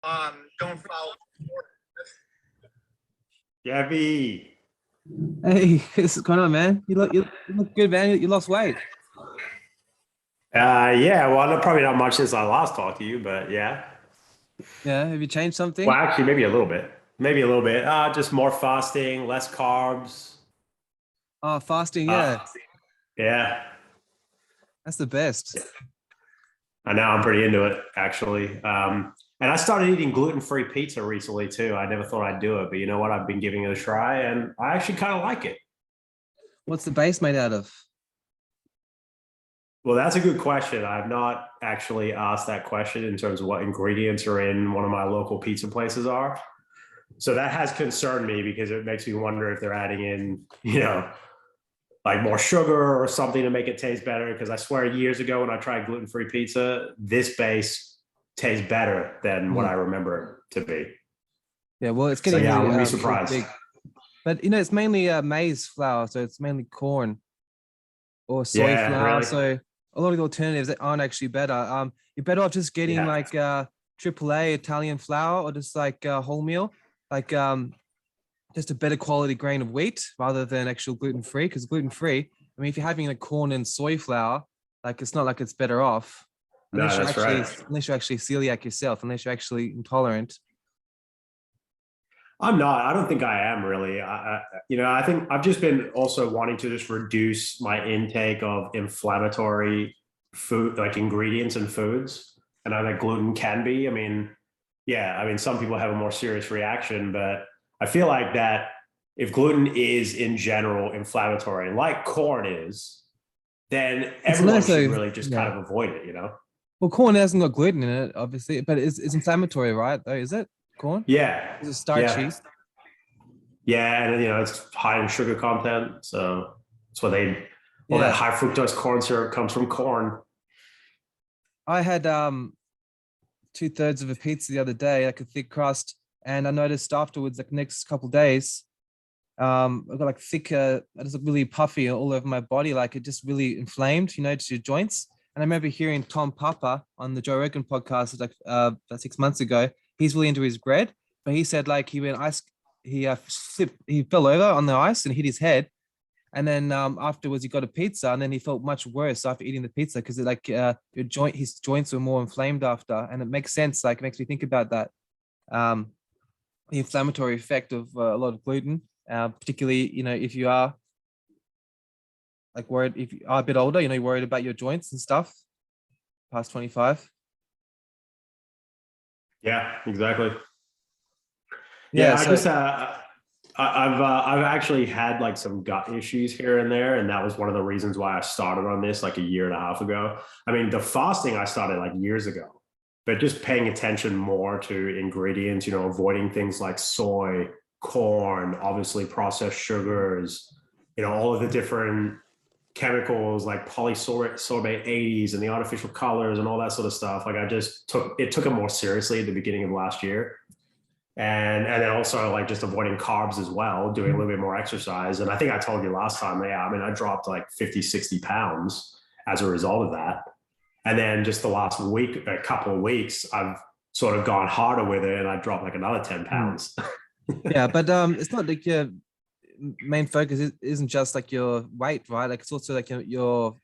Don't follow. Gabby. Hey, what's going on, man? You look good, man. You lost weight. Yeah, well, probably not much since I last talked to you, but yeah. Yeah, have you changed Well, something? actually, maybe a little bit. Maybe a little bit. Just more fasting, less carbs. Oh, fasting, yeah. Uh, yeah, That's the best. I know I'm pretty into it, actually. And I started eating gluten-free pizza recently, too. I never thought I'd do it, but you know what? I've been giving it a try, and I actually kind of like it. What's the base made out of? Well, that's a good question. I've not actually asked that question in terms of what ingredients are in one of my local pizza places are. So that has concerned me because it makes me wonder if they're adding in, like more sugar or something to make it taste better. Because I swear years ago when I tried gluten-free pizza, this base tastes better than what Hmm. I remember it to be. Yeah, well, it's So getting yeah, I really wouldn't be really surprised. big. But it's mainly maize flour, so it's mainly corn or soy Yeah, flour. really. So a lot of the alternatives that aren't actually better. You're better off just getting Yeah. like AAA Italian flour or just like wholemeal, like just a better quality grain of wheat rather than actual gluten free. Because gluten free, I mean, if you're having a corn and soy flour, like it's not like it's better off No, that's right. unless you're actually celiac yourself, unless you're actually intolerant. I'm not. I don't think I am really. I think I've just been also wanting to just reduce my intake of inflammatory food, like ingredients and foods. And I know gluten can be. I mean, yeah, I mean, some people have a more serious reaction, but I feel like that if gluten is in general inflammatory, like corn is, then It's everyone less should so, really just yeah. kind of avoid it. Well, corn hasn't got gluten in it, obviously, but it's inflammatory, right? Though, is it corn? Yeah. Is it Yeah. starchy? Yeah, and it's high in sugar content, so that's what they all that Yeah, high fructose corn syrup comes from corn. I had two-thirds of a pizza the other day, like a thick crust, and I noticed afterwards, like next couple of days, I got like thicker, I just look really puffy all over my body, like it just really inflamed, to your joints. And I remember hearing Tom Papa on the Joe Rogan podcast like about 6 months ago. He's really into his bread, but he said like he went ice, he fell over on the ice and hit his head. And then afterwards, he got a pizza, and then he felt much worse after eating the pizza because like his joints were more inflamed after, and it makes sense. Like it makes me think about that. Um, the inflammatory effect of a lot of gluten, particularly if you are like worried if you are a bit older, you're worried about your joints and stuff past 25. Yeah, exactly. Yeah, Yeah, I so just I've actually had like some gut issues here and there, and that was one of the reasons why I started on this like a year and a half ago. I mean, the fasting I started like years ago, but just paying attention more to ingredients, avoiding things like soy, corn, obviously processed sugars, all of the different chemicals like polysorbate 80s and the artificial colors and all that sort of stuff. Like I just took it more seriously at the beginning of last year. And then also like just avoiding carbs as well, doing a little bit more exercise. And I think I told you last time, yeah, I mean, I dropped like 50, 60 pounds as a result of that. And then just the last week, a couple of weeks, I've sort of gone harder with it and I dropped like another 10 mm, pounds. yeah, but it's not like your main focus isn't just like your weight, right? Like it's also like your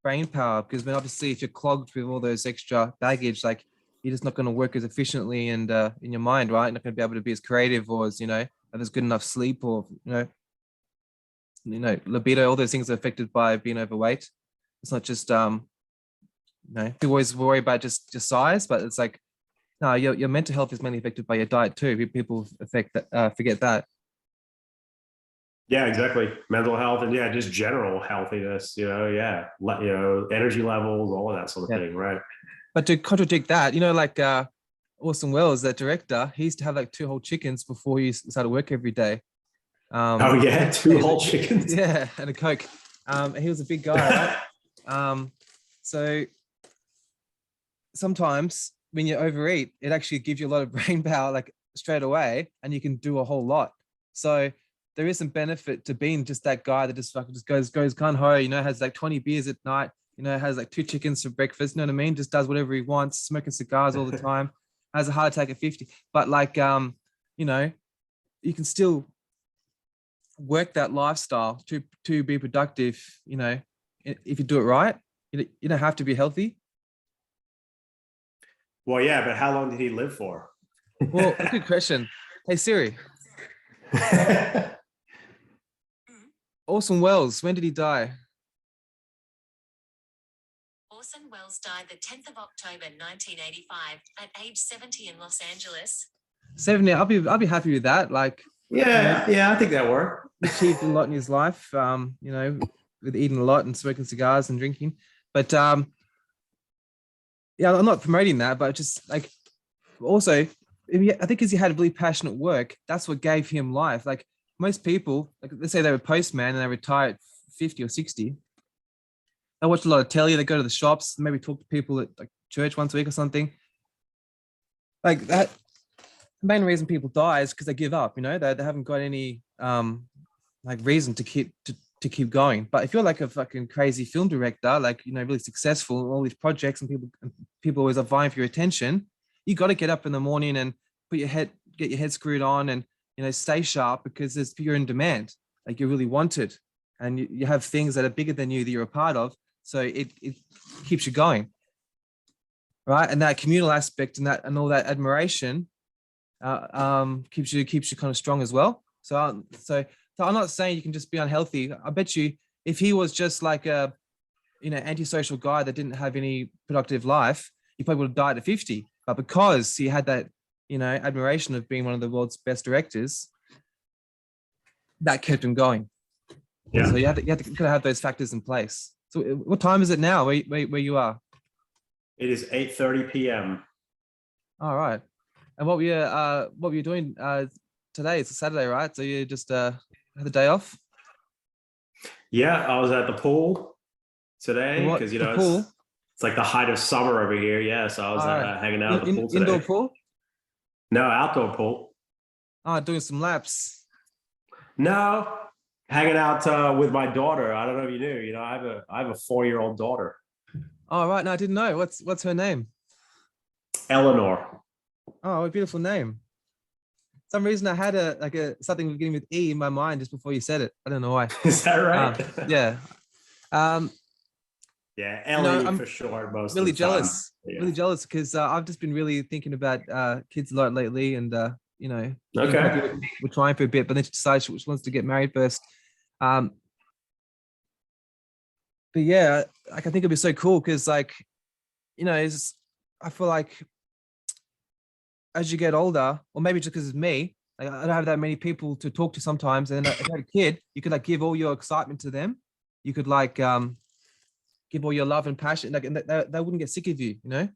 brain power because then obviously if you're clogged with all those extra baggage like you're just not going to work as efficiently and in your mind, right? You're not going to be able to be as creative or as have as good enough sleep or libido. All those things are affected by being overweight. It's not just people always worry about just size, but it's like no, your mental health is mainly affected by your diet too. People affect that forget that. Yeah, exactly. Mental health and yeah, just general healthiness, yeah. Energy levels, all of that sort of Yeah, thing, right? but to contradict that, like Orson Wells, that director, he used to have like two whole chickens before he started work every day. Oh yeah, two whole chickens. Yeah, and a Coke. And he was a big guy, right? So sometimes when you overeat, it actually gives you a lot of brain power like straight away, and you can do a whole lot. So there is some benefit to being just that guy that just fucking just goes gun ho, has like 20 beers at night, has like two chickens for breakfast, you know what I mean? Just does whatever he wants, smoking cigars all the time. has a heart attack at 50. But like, you know, you can still work that lifestyle to be productive, you know, if you do it right. You don't have to be healthy. Well, yeah, but how long did he live for? Well, a good question. Hey Siri, Orson Welles, when did he die? Orson Wells died the 10th of October 1985 at age 70 in Los Angeles. 70. I'll be happy with that. Like, Yeah, I think that worked. he achieved a lot in his life, you know, with eating a lot and smoking cigars and drinking. But yeah, I'm not promoting that, but just like, also, I think because he had really passionate work, that's what gave him life. Like most people, like let's say they were postman and they retire at 50 or 60. They watch a lot of telly, they go to the shops, maybe talk to people at like church once a week or something. Like that, the main reason people die is because they give up, you know, they haven't got any like reason to keep going. But if you're like a fucking crazy film director, like, you know, really successful in all these projects and people always are vying for your attention, you got to get up in the morning and get your head screwed on and, you know, stay sharp because you're in demand, like you're really wanted, and you have things that are bigger than you that you're a part of. So it keeps you going, right? And that communal aspect and all that admiration keeps you kind of strong as well. So I'm not saying you can just be unhealthy. I bet you if he was just like a, you know, antisocial guy that didn't have any productive life, he probably would have died at 50. But because he had that, you know, admiration of being one of the world's best directors, that kept him going. Yeah. So you gotta have those factors in place. So what time is it now where you are? It is 8:30 p.m. All right. And what were you doing today? It's a Saturday, right? So you just had the day off? Yeah, I was at the pool today because, you The know, pool? it's like the height of summer over here. Yeah, so I was hanging out at the pool today. Indoor pool? No, outdoor pool. Oh, doing some laps. No, hanging out with my daughter. I don't know if you knew. You know, I have a 4-year-old daughter, Oh, right. No, I didn't know. What's her name? Eleanor. Oh, what a beautiful name. Some reason I had something beginning with E in my mind just before you said it. I don't know why. Is that right? Yeah. Yeah, Ellie I'm for sure. Most really of the time. jealous. Yeah. Really jealous because I've just been really thinking about kids a lot lately, and you know, Okay. we're trying for a bit, but then she decides she wants to get married first. But yeah, like I think it'd be so cool because, like, you know, I feel like as you get older, or maybe just because it's me, like, I don't have that many people to talk to sometimes. And if you had a kid, you could like give all your excitement to them. You could like give all your love and passion, like, and they wouldn't get sick of you, you know?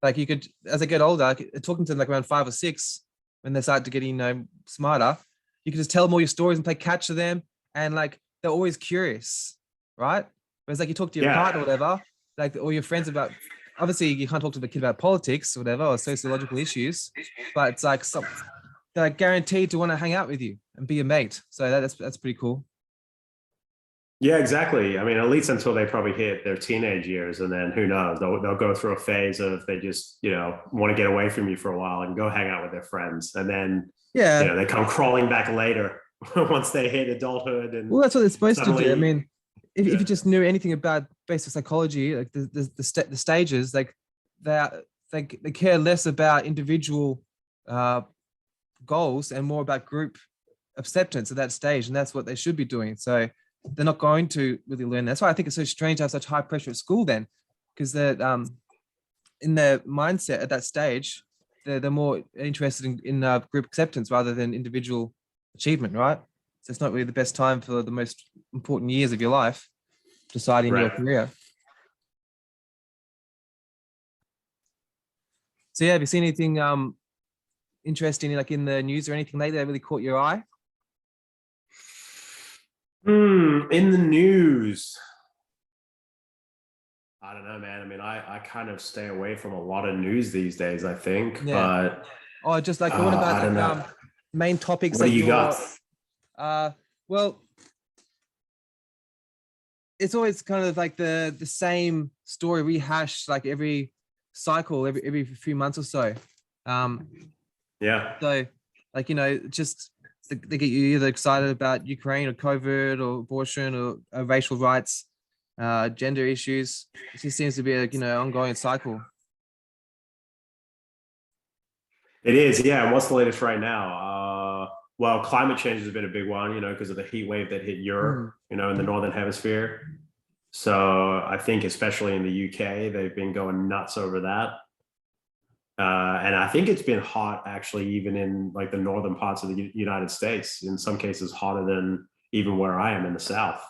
Like you could, as I get older, like, talking to them like around 5 or 6, when they start to get, you know, smarter, you can just tell them all your stories and play catch to them. And like, they're always curious, right? Whereas like you talk to your partner or whatever, like, or your friends about, obviously you can't talk to the kid about politics or whatever, or sociological issues, but it's like they're guaranteed to want to hang out with you and be a mate. So that's pretty cool. Yeah, exactly. I mean, at least until they probably hit their teenage years, and then who knows? They'll go through a phase of they just, you know, want to get away from you for a while and go hang out with their friends, and then you know, they come crawling back later once they hit adulthood. And well, that's what they're supposed to do. I mean, if you just knew anything about basic psychology, like the stages, like they care less about individual goals and more about group acceptance at that stage, and that's what they should be doing. So they're not going to really learn. That's why I think it's so strange to have such high pressure at school then, because they're in their mindset at that stage, they're more interested in group acceptance rather than individual achievement, right? So it's not really the best time for the most important years of your life, deciding your career. So yeah, have you seen anything interesting like in the news or anything lately that really caught your eye? In the news, I don't know, man. I mean, I kind of stay away from a lot of news these days, I think. Yeah. But just like what about like, main topics? What do you got? Well, it's always kind of like the same story rehashed like every cycle, every few months or so. Um, Yeah. so like, just they get you either excited about Ukraine or COVID or abortion or racial rights, gender issues. It just seems to be a, ongoing cycle. It is, yeah. And what's the latest right now? Well, climate change has been a big one, because of the heat wave that hit Europe, in the northern hemisphere. So I think especially in the UK, they've been going nuts over that. And I think it's been hot actually, even in like the northern parts of the United States, in some cases hotter than even where I am in the South.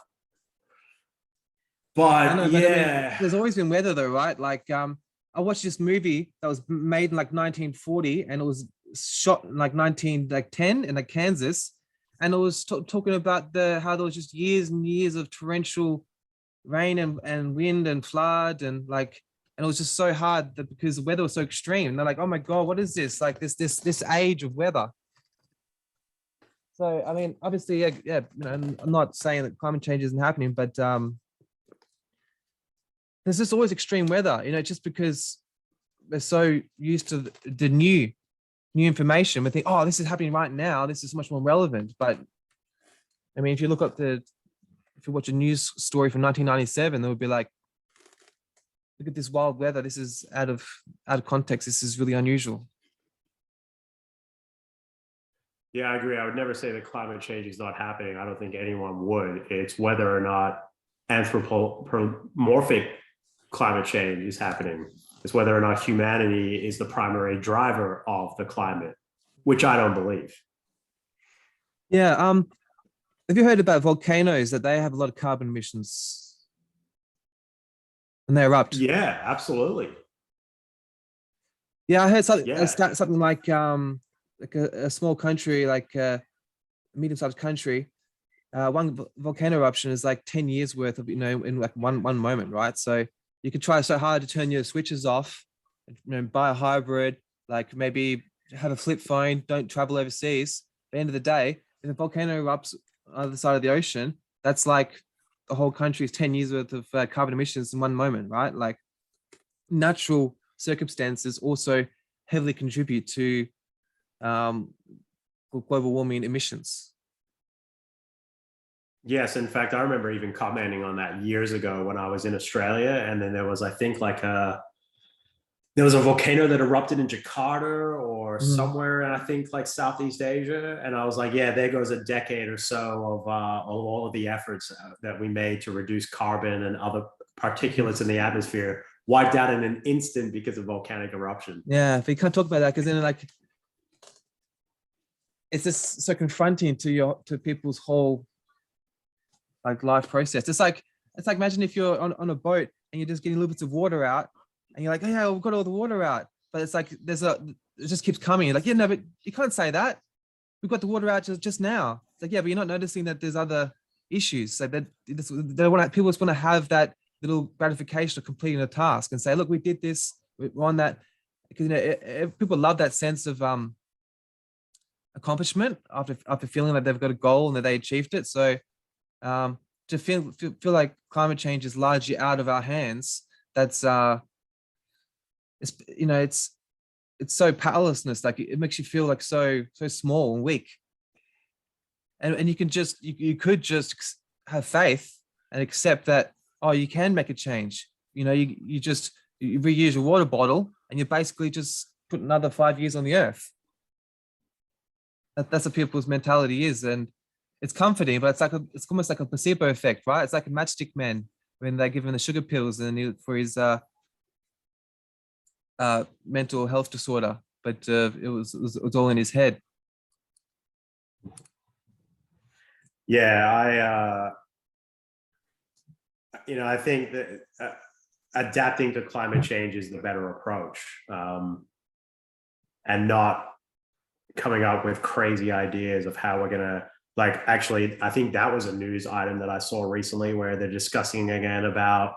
I But know, but I mean, yeah, there's always been weather though, right? Like, I watched this movie that was made in like 1940, and it was shot in like 1910 in like Kansas, and it was talking about how there was just years and years of torrential rain and wind and flood, and it was just so hard that because the weather was so extreme. And they're like, oh my god, what is this? Like this age of weather. So I mean, obviously, yeah, I'm not saying that climate change isn't happening, but there's just always extreme weather, just because we're so used to the new information. We think, oh, this is happening right now. This is much more relevant. But I mean, if you watch a news story from 1997, they would be like, look at this wild weather. This is out of context. This is really unusual. yeah, I agree. I would never say that climate change is not happening. I don't think anyone would. It's whether or not anthropomorphic climate change is happening. It's whether or not humanity is the primary driver of the climate, which I don't believe. Yeah. Have you heard about volcanoes, that they have a lot of carbon emissions and they erupt? Yeah, absolutely. Yeah, I heard something Yeah. something like a small country, like a medium-sized country, one volcano eruption is like 10 years worth of, in like one moment, right? So you could try so hard to turn your switches off, buy a hybrid, like maybe have a flip phone, don't travel overseas. At the end of the day, if a volcano erupts on the other side of the ocean, that's like the whole country's 10 years worth of carbon emissions in one moment, right? Like, natural circumstances also heavily contribute to global warming emissions. Yes, in fact, I remember even commenting on that years ago when I was in Australia, and then there was, I think, there was a volcano that erupted in Jakarta or somewhere, and I think like Southeast Asia, and I was like, yeah, there goes a decade or so of all of the efforts that we made to reduce carbon and other particulates in the atmosphere, wiped out in an instant because of volcanic eruption. Yeah, but you can't talk about that because then like it's just so confronting to people's whole like life process. It's like imagine if you're on a boat and you're just getting little bits of water out, and you're like, oh, yeah, we've got all the water out, but it's like it just keeps coming. You're like, yeah, no, but you can't say that. We've got the water out just now. It's like, yeah, but you're not noticing that there's other issues. So that people just want to have that little gratification of completing a task and say, look, we did this, we're on that. Because people love that sense of accomplishment after feeling like they've got a goal and that they achieved it. So to feel like climate change is largely out of our hands, that's it's so powerlessness. Like it makes you feel like so small and weak. And you could just have faith and accept that, oh, you can make a change. You reuse your water bottle and you basically just put another 5 years on the earth. That's what people's mentality is, and it's comforting, but it's almost like a placebo effect, right? It's like a matchstick man when they're given the sugar pills and for his mental health disorder, but it was all in his head. Yeah, I think that adapting to climate change is the better approach, and not coming up with crazy ideas of how we're gonna, like, actually, I think that was a news item that I saw recently where they're discussing again about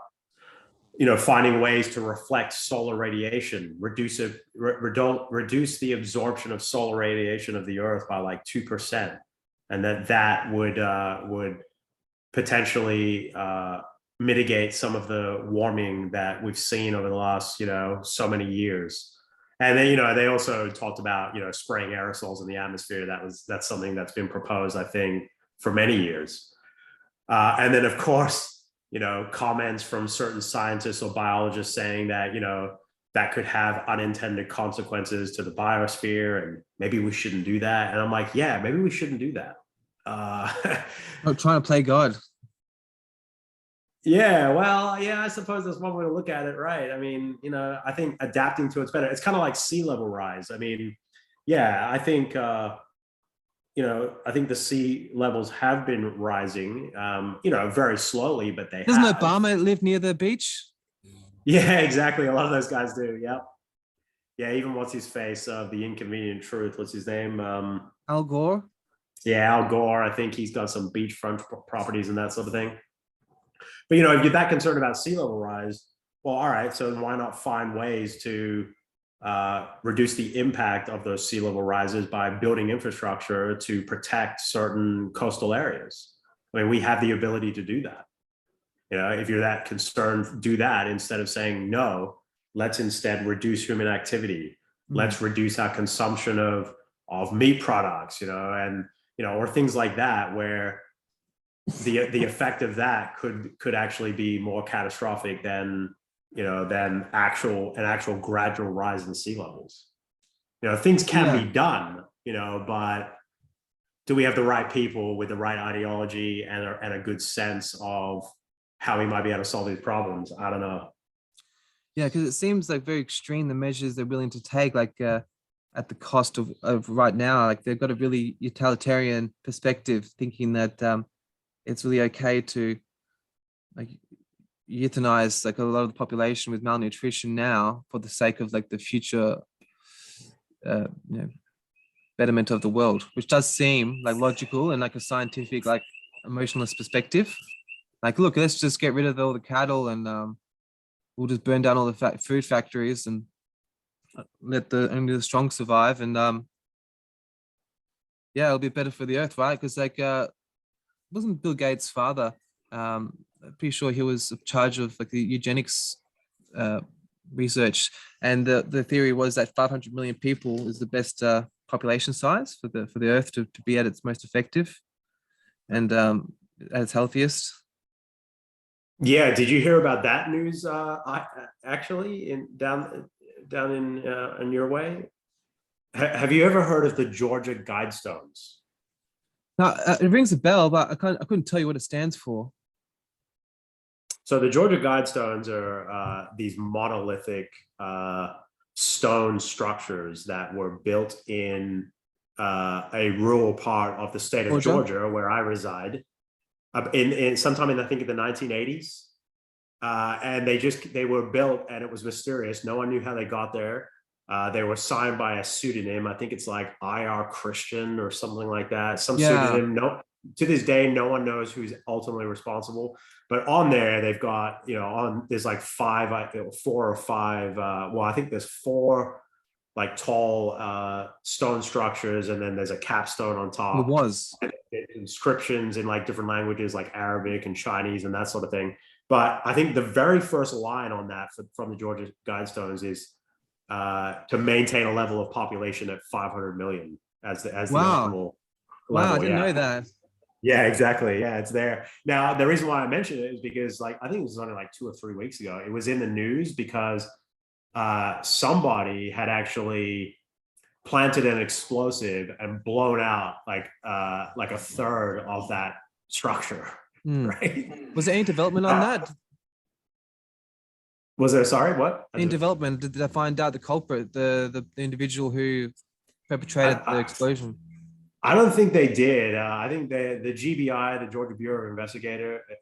finding ways to reflect solar radiation, reduce the absorption of solar radiation of the earth by like 2%, and that would potentially mitigate some of the warming that we've seen over the last so many years. And then, they also talked about, spraying aerosols in the atmosphere. That's something that's been proposed, I think, for many years. And then, of course, comments from certain scientists or biologists saying that, that could have unintended consequences to the biosphere, and maybe we shouldn't do that. And I'm like, yeah, maybe we shouldn't do that. Not trying to play God. Yeah, well, yeah, I suppose that's one way to look at it, right? I mean, I think adapting to it's better. It's kind of like sea level rise. I mean, yeah, I think I think the sea levels have been rising, very slowly, but they Doesn't have. Obama live near the beach? Yeah, exactly. A lot of those guys do. Yep. Yeah, even what's his face of The Inconvenient Truth? What's his name? Al Gore? Yeah, Al Gore. I think he's got some beachfront properties and that sort of thing. But if you're that concerned about sea level rise, well, all right. So why not find ways to reduce the impact of those sea level rises by building infrastructure to protect certain coastal areas? I mean, we have the ability to do that. If you're that concerned, do that instead of saying no. Let's instead reduce human activity. Let's reduce our consumption of meat products, and or things like that, where the effect of that could actually be more catastrophic than an actual gradual rise in sea levels. Things can be done, but do we have the right people with the right ideology and a good sense of how we might be able to solve these problems? I don't know. Yeah, because it seems like very extreme, the measures they're willing to take, like at the cost of right now. Like they've got a really utilitarian perspective, thinking that it's really okay to like euthanize like a lot of the population with malnutrition now for the sake of like the future betterment of the world, which does seem like logical and like a scientific, like emotionless perspective. Like, look, let's just get rid of all the cattle and we'll just burn down all the food factories and let only the strong survive. And yeah, it'll be better for the earth, right? Because like wasn't Bill Gates' father, I'm pretty sure he was in charge of like the eugenics research, and the theory was that 500 million people is the best population size for the earth to be at its most effective and at its healthiest. Yeah, did you hear about that news? Actually, down in your way, have you ever heard of the Georgia Guidestones? Now it rings a bell, but I couldn't tell you what it stands for. So the Georgia Guidestones are these monolithic stone structures that were built in a rural part of the state of Georgia, where I reside, in sometime in, I think, in the 1980s. And they were built, and it was mysterious. No one knew how they got there. They were signed by a pseudonym. I think it's like IR Christian or something like that. Some pseudonym. No, to this day, no one knows who's ultimately responsible. But on there, they've got, there's like four or five. Well, I think there's four like tall stone structures, and then there's a capstone on top. It was inscriptions in like different languages like Arabic and Chinese and that sort of thing. But I think the very first line on that from the Georgia Guidestones is to maintain a level of population at 500 million as the optimal level. Wow, I didn't know that. Yeah, exactly. Yeah, it's there. Now, the reason why I mentioned it is because, like, I think it was only like 2 or 3 weeks ago. It was in the news because somebody had actually planted an explosive and blown out like a third of that structure. Right? Was there any development on that? Was there? Sorry, what? In development, did they find out the culprit, the individual who perpetrated the explosion? I don't think they did. I think the GBI, the Georgia Bureau of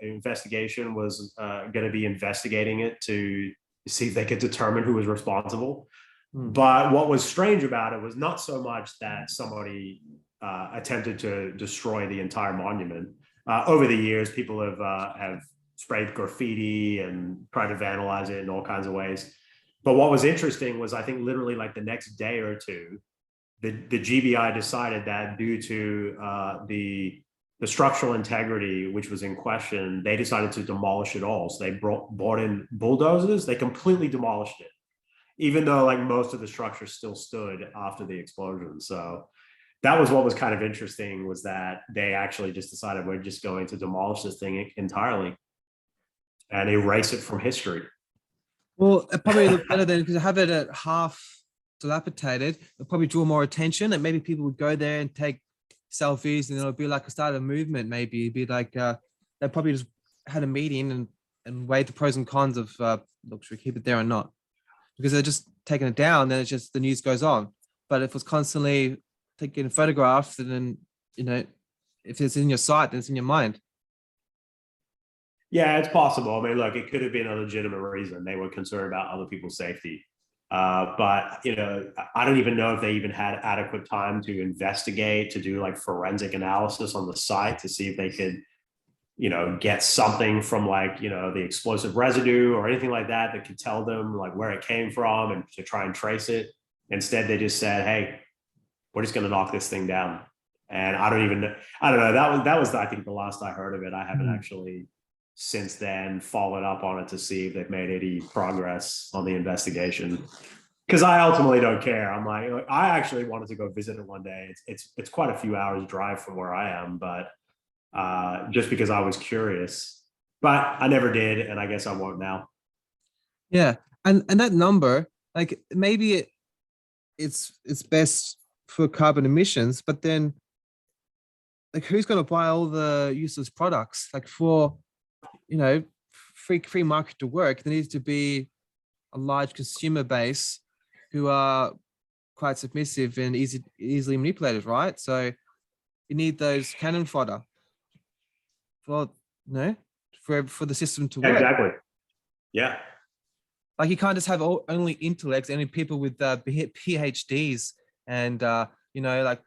Investigation, was going to be investigating it to see if they could determine who was responsible. But what was strange about it was not so much that somebody attempted to destroy the entire monument. Over the years, people have sprayed graffiti and tried to vandalize it in all kinds of ways. But what was interesting was, I think, literally like the next day or two, the GBI decided that due to the structural integrity which was in question, they decided to demolish it all. So they brought in bulldozers. They completely demolished it. even though like most of the structure still stood after the explosion. So that was what was kind of interesting, was that they actually just decided we're just going to demolish this thing entirely and erase it from history. Well, it probably look better than, because I have it at half dilapidated. It'll probably draw more attention, and maybe people would go there and take selfies, and it'll be like a start of a movement. Maybe it'd be like they probably just had a meeting and weighed the pros and cons of look, should we keep it there or not? Because they're just taking it down, then it's just the news goes on. But if it's constantly taking photographs, then if it's in your sight, then it's in your mind. Yeah, it's possible. I mean, look, it could have been a legitimate reason. They were concerned about other people's safety. But, I don't even know if they even had adequate time to investigate, to do like forensic analysis on the site to see if they could, get something from like, the explosive residue or anything like that that could tell them like where it came from and to try and trace it. Instead, they just said, hey, we're just going to knock this thing down. And I don't know. That was, I think, the last I heard of it. I haven't actually since then followed up on it to see if they've made any progress on the investigation, because I ultimately don't care. I'm like, I actually wanted to go visit it one day. It's quite a few hours drive from where I am, but just because I was curious, but I never did, and I guess I won't now. Yeah, and that number, like maybe it's best for carbon emissions, but then like who's going to buy all the useless products? Like for free market to work, there needs to be a large consumer base who are quite submissive and easily manipulated, right? So you need those cannon fodder for for the system to work. Exactly. Yeah. Like you can't just have only intellects, only people with PhDs and like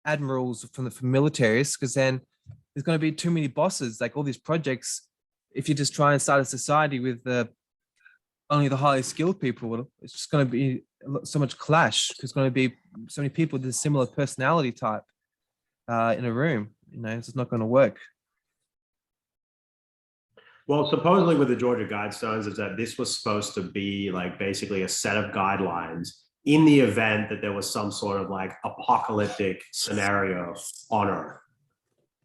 admirals from the militaries, because then there's going to be too many bosses. Like all these projects, if you just try and start a society with only the highly skilled people, it's just going to be so much clash. There's going to be so many people with a similar personality type in a room. It's just not going to work. Well, supposedly with the Georgia Guidestones is that this was supposed to be like basically a set of guidelines in the event that there was some sort of like apocalyptic scenario on Earth,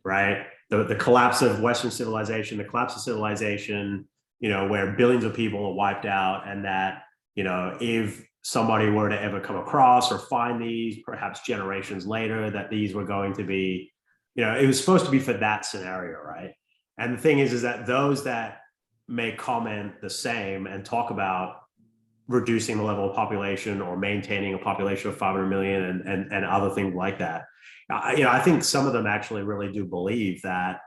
right? The collapse of Western civilization, the collapse of civilization, where billions of people are wiped out, and that, if somebody were to ever come across or find these, perhaps generations later, that these were going to be, it was supposed to be for that scenario, right? And the thing is that those that may comment the same and talk about reducing the level of population or maintaining a population of 500 million and other things like that, I think some of them actually really do believe that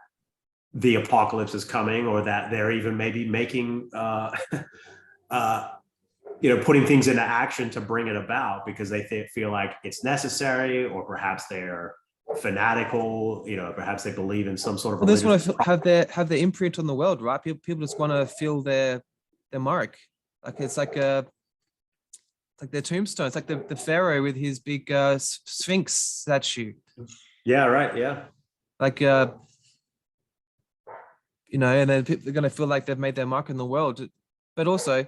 the apocalypse is coming, or that they're even maybe making, putting things into action to bring it about because they feel like it's necessary, or perhaps they're fanatical, perhaps they believe in some sort of. Well, they just want to have their imprint on the world, right? People just want to feel their mark. Like it's like their tombstone. It's like the pharaoh with his big sphinx statue. Yeah, right. Yeah. Like and then people are going to feel like they've made their mark in the world. But also,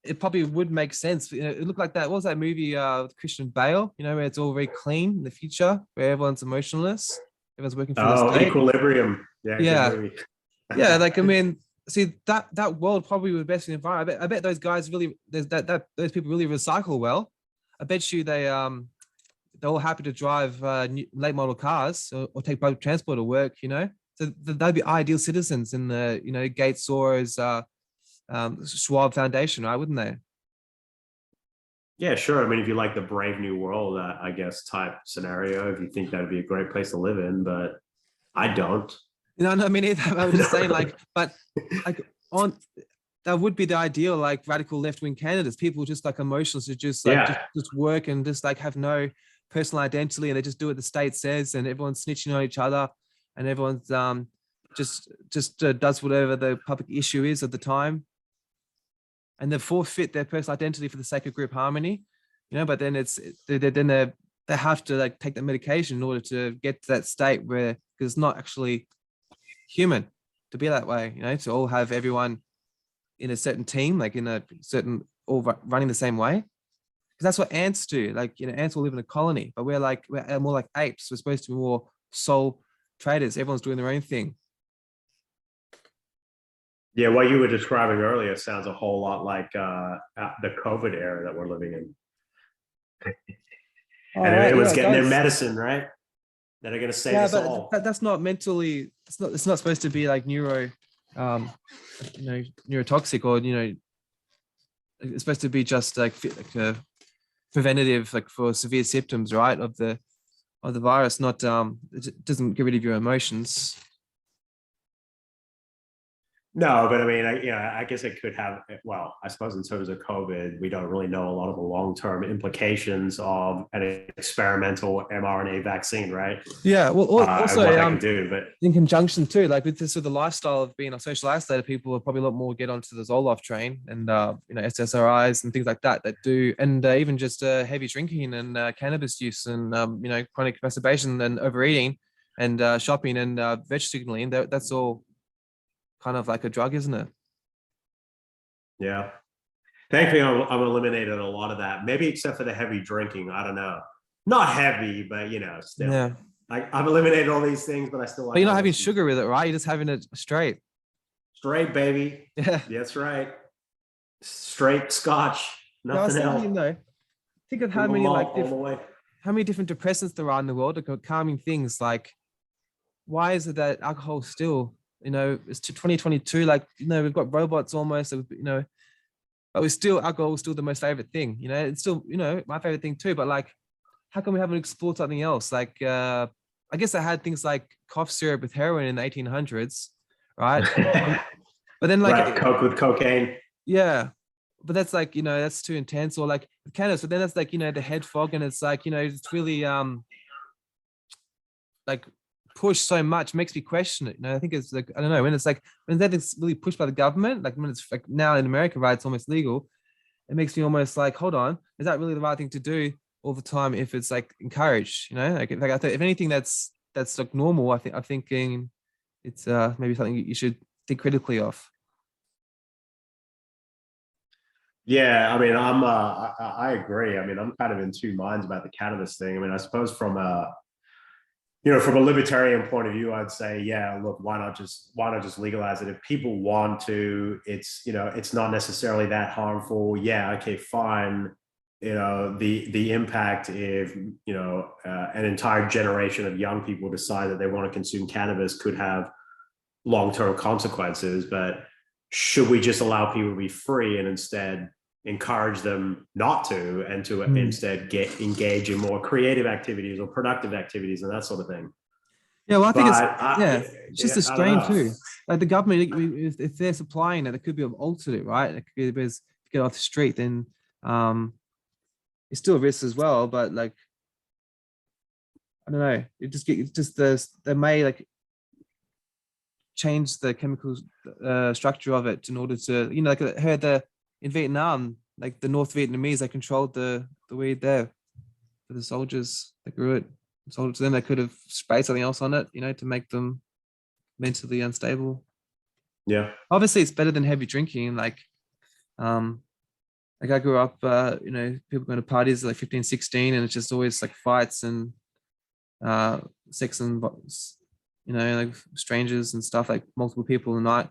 it probably would make sense. It looked like that. What was that movie with Christian Bale? Where it's all very clean in the future, where everyone's emotionless, everyone's working for the state. Equilibrium. Yeah. Yeah. Like see that world probably would best for the environment. I bet those guys really, those people really recycle well. I bet you they're all happy to drive late model cars or take public transport to work. So they'd be ideal citizens in the Gates Soros Schwab Foundation, right? Wouldn't they? Yeah, sure. I mean, if you like the Brave New World, I guess, type scenario, if you think that'd be a great place to live in, but I don't. No, I mean, I was just saying, but that would be the ideal, like radical left-wing candidates, people just like emotionless, to just work and just like have no personal identity, and they just do what the state says, and everyone's snitching on each other, and everyone's just does whatever the public issue is at the time, and they forfeit their personal identity for the sake of group harmony, but then they have to like take that medication in order to get to that state where, because it's not actually human to be that way, to all have everyone in a certain team, like in a certain all running the same way? Because that's what ants do. Like, ants will live in a colony, but we're more like apes. We're supposed to be more sole traders. Everyone's doing their own thing. Yeah, what you were describing earlier sounds a whole lot like the COVID era that we're living in. All And right, it was yeah, getting their guys. medicine, right? That are going to save Yeah, us all. but that's not mentally. It's not supposed to be like um, neurotoxic, or it's supposed to be just like a preventative, like for severe symptoms, right, of the virus. Not it doesn't get rid of your emotions. No, but I mean, I guess it could have. Well, I suppose in terms of COVID, we don't really know a lot of the long-term implications of an experimental mRNA vaccine, right? Yeah. Well, And also what that can do, but in conjunction too, like with the lifestyle of being a social isolator, people will probably a lot more get onto the Zoloft train and SSRIs and things like that do, and even just heavy drinking and cannabis use and chronic masturbation and overeating and shopping and virtue signaling. That's all kind of like a drug, isn't it? yeah. Thankfully, I'm eliminated a lot of that. Maybe except for the heavy drinking. I don't know. Not heavy, but still. Yeah. I've eliminated all these things, but I still like. But you're not having sugar with it, right? You're just having it straight. Straight, baby. Yeah. That's right. Straight Scotch. No, I was Nothing thinking, else. think of how many all the way. how many different depressants there are in the world that are calming things. Like, why is it that alcohol still, it's to 2022, like, we've got robots almost, but alcohol is still the most favorite thing. It's still, my favorite thing too. But like, how come we haven't explored something else? Like, I guess I had things like cough syrup with heroin in the 1800s, right? But then like right, Coke with cocaine. Yeah, but that's like, that's too intense. Or like cannabis, but then that's like, the head fog, and it's like, it's really like pushed so much, makes me question it. I think it's like, I don't know, when it's like, when that is really pushed by the government, like when it's like now in America, right, it's almost legal. It makes me almost like, hold on, is that really the right thing to do all the time if it's like encouraged? Like I think if anything that's like normal, I'm thinking it's maybe something you should think critically of. Yeah, I mean, I agree. I mean, I'm kind of in two minds about the cannabis thing. I mean, I suppose from a libertarian point of view, I'd say, yeah, look, why not just legalize it? If people want to, it's not necessarily that harmful. Yeah, okay, fine. The impact if an entire generation of young people decide that they want to consume cannabis could have long-term consequences. But should we just allow people to be free and instead encourage them not to, and to instead engage in more creative activities or productive activities and that sort of thing? Yeah, well, I think it's just a strain too. Like the government, if they're supplying it, it could be of alternate, right? It could be to get off the street, then it's still a risk as well. But like, I don't know, they may like change the chemical structure of it in order to, like I heard in Vietnam, like the North Vietnamese, they controlled the weed there for the soldiers. They grew it. Sold it to them. They could have sprayed something else on it, to make them mentally unstable. Yeah. Obviously, it's better than heavy drinking. Like I grew up, people going to parties like 15, 16, and it's just always like fights and sex and, like strangers and stuff, like multiple people in the night.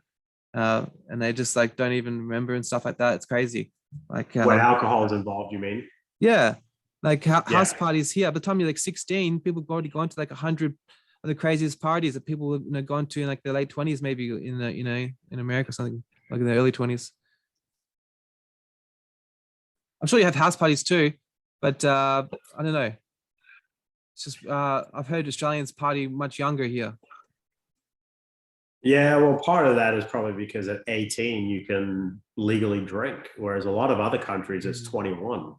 And they just like don't even remember and stuff like that. It's crazy. Like when alcohol is involved, you mean? Yeah, like house parties here. By the time you're like 16, people have already gone to like 100 of the craziest parties that people have gone to in like the late 20s, maybe in the in America or something, like in the early 20s. I'm sure you have house parties too, but I don't know. It's just I've heard Australians party much younger here. Yeah, well, part of that is probably because at 18 you can legally drink, whereas a lot of other countries it's 21.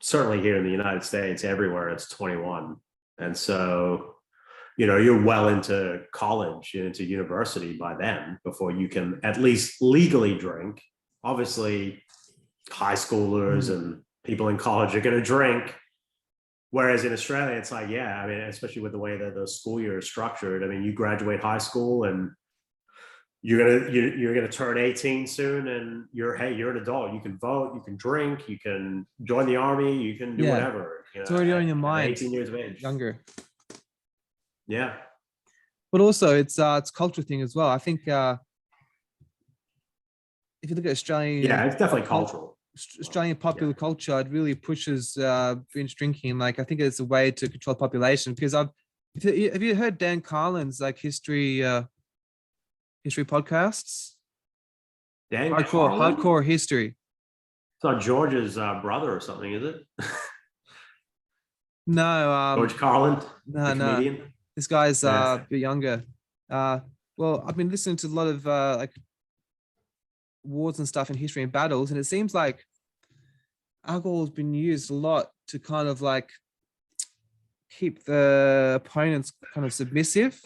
Certainly here in the United States, everywhere it's 21. And so, you're well into college, into university by then before you can at least legally drink. Obviously, high schoolers and people in college are going to drink. Whereas in Australia, it's like, yeah, I mean, especially with the way that the school year is structured. I mean, you graduate high school and you're gonna turn 18 soon, and you're an adult. You can vote, you can drink, you can join the army, you can do Yeah, whatever. it's already on your At mind. 18 years of age. Younger. Yeah. But also it's cultural thing as well. I think if you look at Australian, Yeah, it's definitely cultural. Australian popular culture, it really pushes binge drinking. Like I think it's a way to control the population because have you heard Dan Carlin's like history podcasts? Dan Carlin? Hardcore history. It's not George's brother or something, is it? No, George Carlin, no, the comedian. This guy's Yeah. a bit younger. Well, I've been listening to a lot of like wars and stuff in history and battles, and it seems like alcohol has been used a lot to kind of like keep the opponents kind of submissive,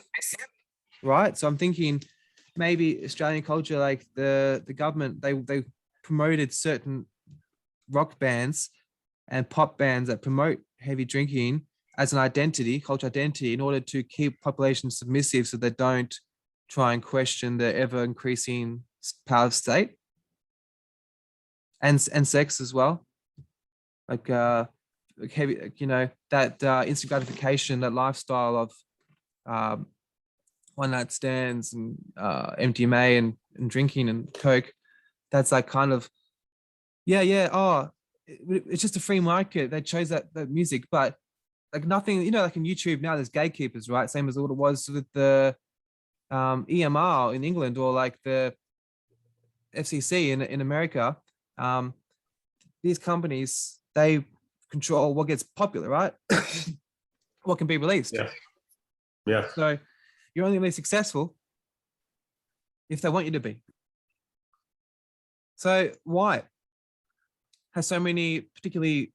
right? So I'm thinking maybe Australian culture, like the government, they promoted certain rock bands and pop bands that promote heavy drinking as an identity, culture identity, in order to keep populations submissive so they don't try and question the ever increasing power of state and sex as well. Like heavy, you know, that instant gratification, that lifestyle of one night stands and MDMA and drinking and coke. That's like kind of, it's just a free market. They chose that music, but like nothing, you know, like in YouTube now, there's gatekeepers, right? Same as what it was with the EMR in England or like the FCC in America. These companies, they control what gets popular, right? What can be released. Yeah. So you're only really successful if they want you to be. So why has so many, particularly,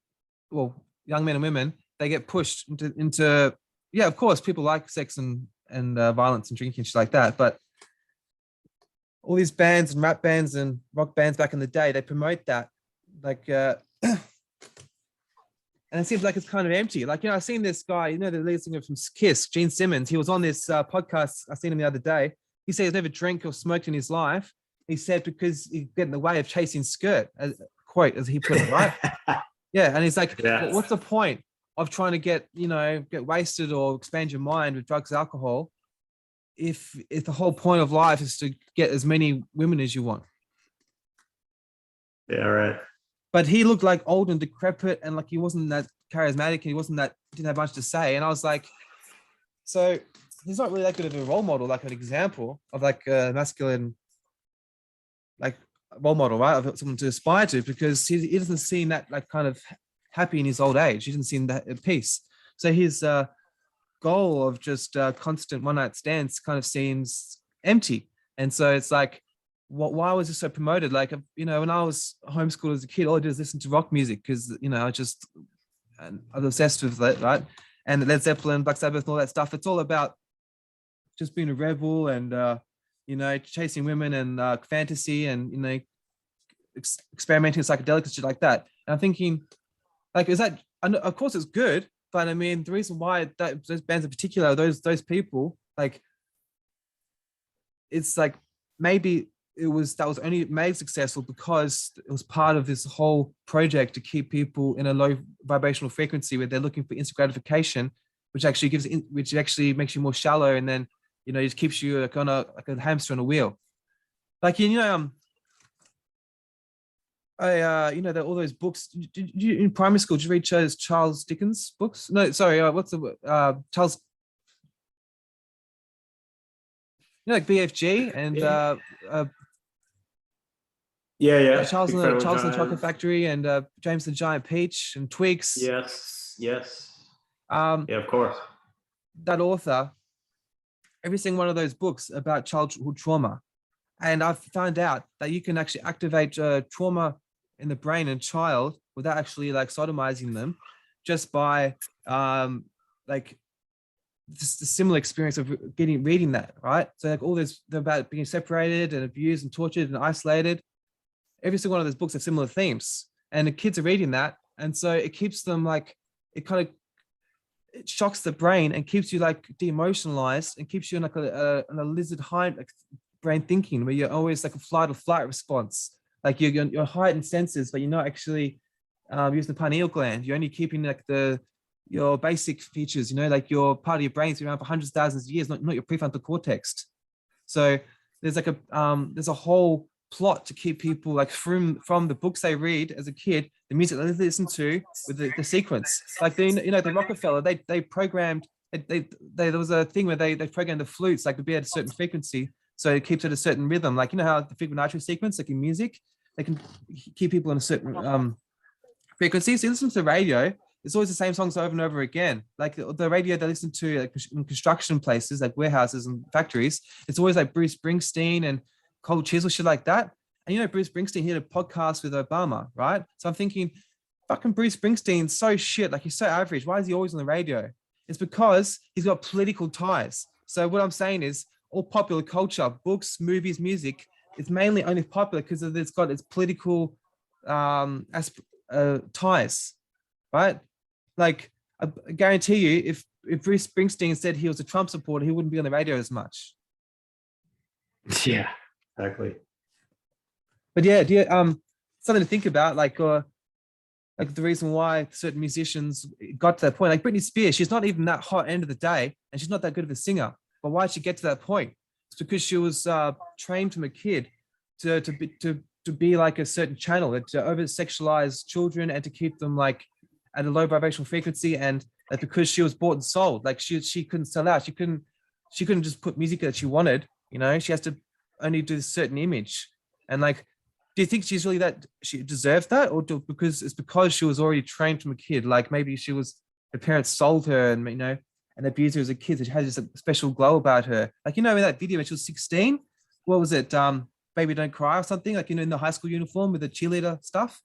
well, young men and women, they get pushed into yeah, of course, people like sex and violence and drinking and shit like that, but all these bands and rap bands and rock bands back in the day, they promote that, like, and it seems like it's kind of empty. Like, you know, I've seen this guy, you know, the lead singer from Kiss, Gene Simmons. He was on this podcast. I seen him the other day. He said he's never drank or smoked in his life. He said because he get in the way of chasing skirt, quote, as he put it, right? Yeah, and he's like, well, what's the point of trying to get wasted or expand your mind with drugs, alcohol, if the whole point of life is to get as many women as you want? Yeah, right. But he looked like old and decrepit, and like he wasn't that charismatic, and didn't have much to say. And I was like, so he's not really that good of a role model, like an example of like a masculine, like role model, right? Of someone to aspire to, because he doesn't seem that like kind of happy in his old age. He doesn't seem that at peace. So his goal of just constant one night stands kind of seems empty. And so it's like, why was it so promoted? Like, you know, when I was homeschooled as a kid, all I did was listen to rock music because, you know, I was obsessed with that, right? And Led Zeppelin, Black Sabbath, and all that stuff. It's all about just being a rebel and, you know, chasing women and fantasy and, you know, experimenting with psychedelics and shit like that. And I'm thinking, like, is that, of course it's good, but I mean, the reason why those bands in particular, those people, like, it's like maybe that was only made successful because it was part of this whole project to keep people in a low vibrational frequency where they're looking for instant gratification, which actually makes you more shallow, and then, you know, it just keeps you like like a hamster on a wheel. Like, you know, you know, all those books. Did you in primary school? Did you read Charles Dickens books? No, sorry. What's the Charles? You know, like BFG and Yeah. Charles and the Chocolate Factory and James the Giant Peach and Twigs. Yes. Yeah, of course. That author, every single one of those books about childhood trauma, and I've found out that you can actually activate trauma in the brain in a child without actually like sodomizing them, just by like just a similar experience of reading that, right? So like all this about being separated and abused and tortured and isolated. Every single one of those books have similar themes, and the kids are reading that, and so it keeps them like, it shocks the brain and keeps you like de-emotionalized and keeps you in like a lizard hind, like brain thinking, where you're always like a flight or flight response. Like you're heightened senses, but you're not actually using the pineal gland. You're only keeping like your basic features, like your part of your brain's been around for hundreds of thousands of years, not your prefrontal cortex. So there's like there's a whole plot to keep people like from the books they read as a kid, the music they listen to, with the sequence. Like the Rockefeller, they programmed. There was a thing where they programmed the flutes like to be at a certain frequency, so it keeps at a certain rhythm. Like how the Fibonacci sequence, like in music, they can keep people in a certain frequency. So you listen to the radio, it's always the same songs over and over again. Like the radio they listen to like in construction places, like warehouses and factories, it's always like Bruce Springsteen and Cold Chisel, shit like that. And Bruce Springsteen, he had a podcast with Obama, right? So I'm thinking, fucking Bruce Springsteen's so shit, like he's so average. Why is he always on the radio? It's because he's got political ties. So what I'm saying is all popular culture, books, movies, music, it's mainly only popular because it's got its political ties, right? Like I guarantee you, if Bruce Springsteen said he was a Trump supporter, he wouldn't be on the radio as much. Yeah, exactly. But yeah, something to think about, like the reason why certain musicians got to that point. Like Britney Spears, she's not even that hot end of the day, and she's not that good of a singer. But why did she get to that point? It's because she was trained from a kid to be like a certain channel, to over sexualize children and to keep them like at a low vibrational frequency. And that because she was bought and sold, like she couldn't sell out. She couldn't just put music that she wanted. She has to only do a certain image. And like, do you think she's really she deserves that, or because she was already trained from a kid? Like maybe her parents sold her and and abused her as a kid. She had this special glow about her. Like in that video when she was 16, what was it? Baby Don't Cry or something. Like in the high school uniform with the cheerleader stuff.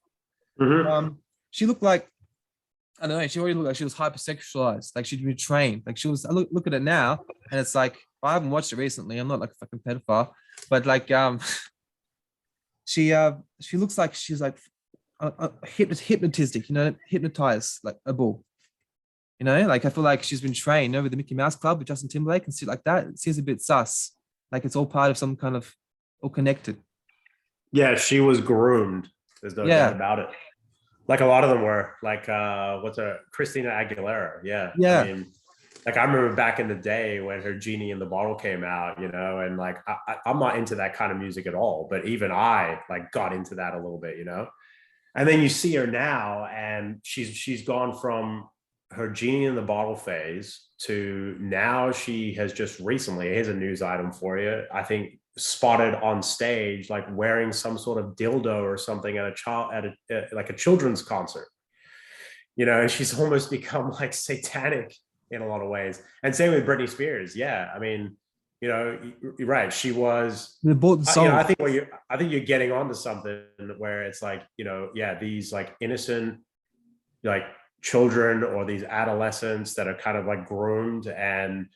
Mm-hmm. She looked like, I don't know. She already looked like she was hypersexualized. Like she'd been trained. Like she was. I look at it now, and it's like I haven't watched it recently. I'm not like a fucking pedophile, but like she looks like she's like hypnotistic, hypnotized like a bull. Like I feel like she's been trained with the Mickey Mouse Club with Justin Timberlake and shit like that. It seems a bit sus. Like it's all part of some kind of all connected. Yeah, she was groomed. There's no doubt about it. Like a lot of them were. Like Christina Aguilera. Yeah. Yeah. I mean, like I remember back in the day when her Genie in the Bottle came out, and like I'm not into that kind of music at all, but even I like got into that a little bit, And then you see her now, and she's gone from her Genie in the Bottle phase to now she has just recently, here's a news item for you, I think spotted on stage like wearing some sort of dildo or something at a children's concert, and she's almost become like satanic in a lot of ways. And same with Britney Spears. Yeah, I mean, you're right. She was the bought and sold. I think you're getting onto something where it's like, these like innocent like children or these adolescents that are kind of like groomed and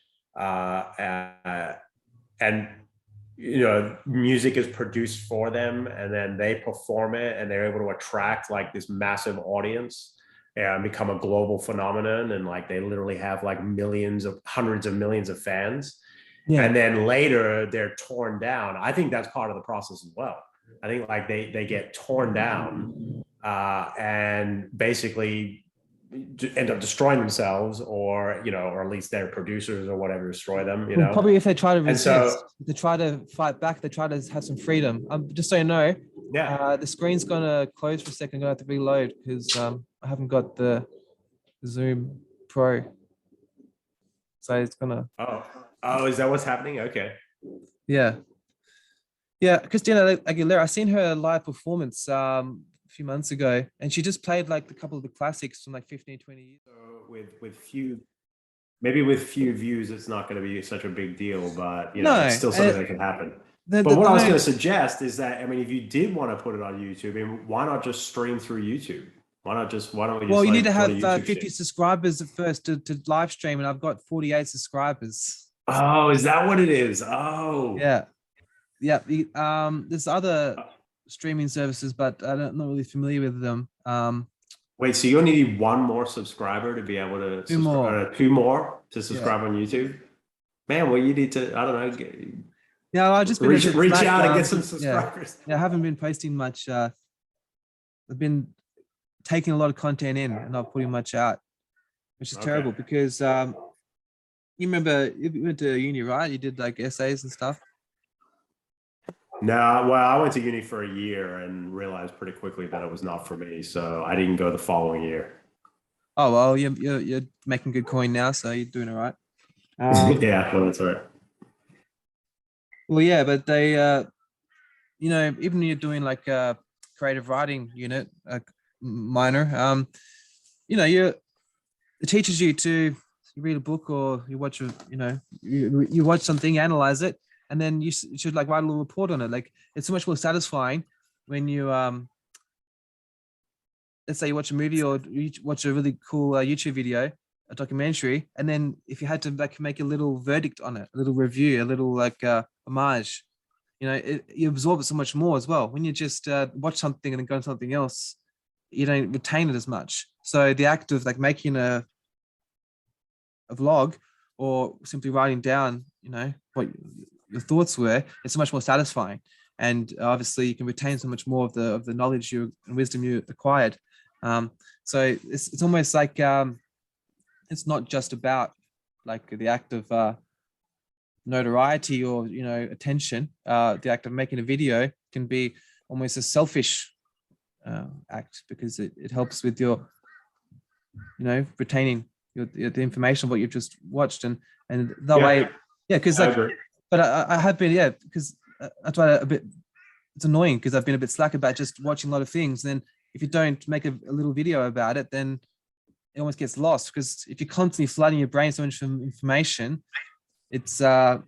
music is produced for them, and then they perform it, and they're able to attract like this massive audience and become a global phenomenon, and like they literally have like hundreds of millions of fans. Yeah. And then later they're torn down. I think that's part of the process as well. I think like they get torn down and basically end up destroying themselves, or at least their producers or whatever destroy them. Probably if they try to resist, they try to fight back, they try to have some freedom. Just so you know, the screen's gonna close for a second. I'm gonna have to reload because I haven't got the Zoom Pro, so it's gonna. Oh, is that what's happening? Okay. Yeah. Christina Aguilera, I seen her live performance a few months ago, and she just played like a couple of the classics from like 15, 20 years. So with few views, it's not going to be such a big deal, but it's still something that can happen. But what I was going to suggest is that, I mean, if you did want to put it on YouTube, I mean, why not just stream through YouTube? Why don't we just well, you need to have 50 subscribers at first to live stream, and I've got 48 subscribers. Oh, is that what it is? Oh, yeah. There's other streaming services, but I'm not really familiar with them. Wait, so you only need one more subscriber to be able to two more to subscribe on YouTube? Man, well, you need to, I don't know, Yeah, I've just been a bit Reach slack. out and get some Yeah, subscribers. yeah, I haven't been posting much. I've been taking a lot of content in and not putting much out, which is terrible Okay. because you remember you went to uni, right? You did like essays and stuff. No, well, I went to uni for a year and realized pretty quickly that it was not for me. So I didn't go the following year. Oh well, you're making good coin now, so you're doing all right. Yeah, well, that's all right. Well, yeah, but they, even when you're doing like a creative writing unit, a minor, you it teaches you to you read a book or you watch a, you watch something, analyze it, and then you should like write a little report on it. Like it's so much more satisfying when you let's say you watch a movie or you watch a really cool YouTube video, a documentary, and then if you had to like make a little verdict on it, a little review, a little like homage, you absorb it so much more as well. When you just watch something and then go on something else, you don't retain it as much. So the act of like making a vlog or simply writing down, what your thoughts were, it's so much more satisfying. And obviously you can retain so much more of the knowledge and wisdom you acquired. So it's almost like it's not just about like the act of notoriety or attention. The act of making a video can be almost a selfish act because it helps with your retaining the information of what you've just watched and that way, yeah, because like but I have been, yeah, because that's why a bit it's annoying because I've been a bit slack about just watching a lot of things. Then if you don't make a little video about it, then it almost gets lost, because if you're constantly flooding your brain so much information, it's not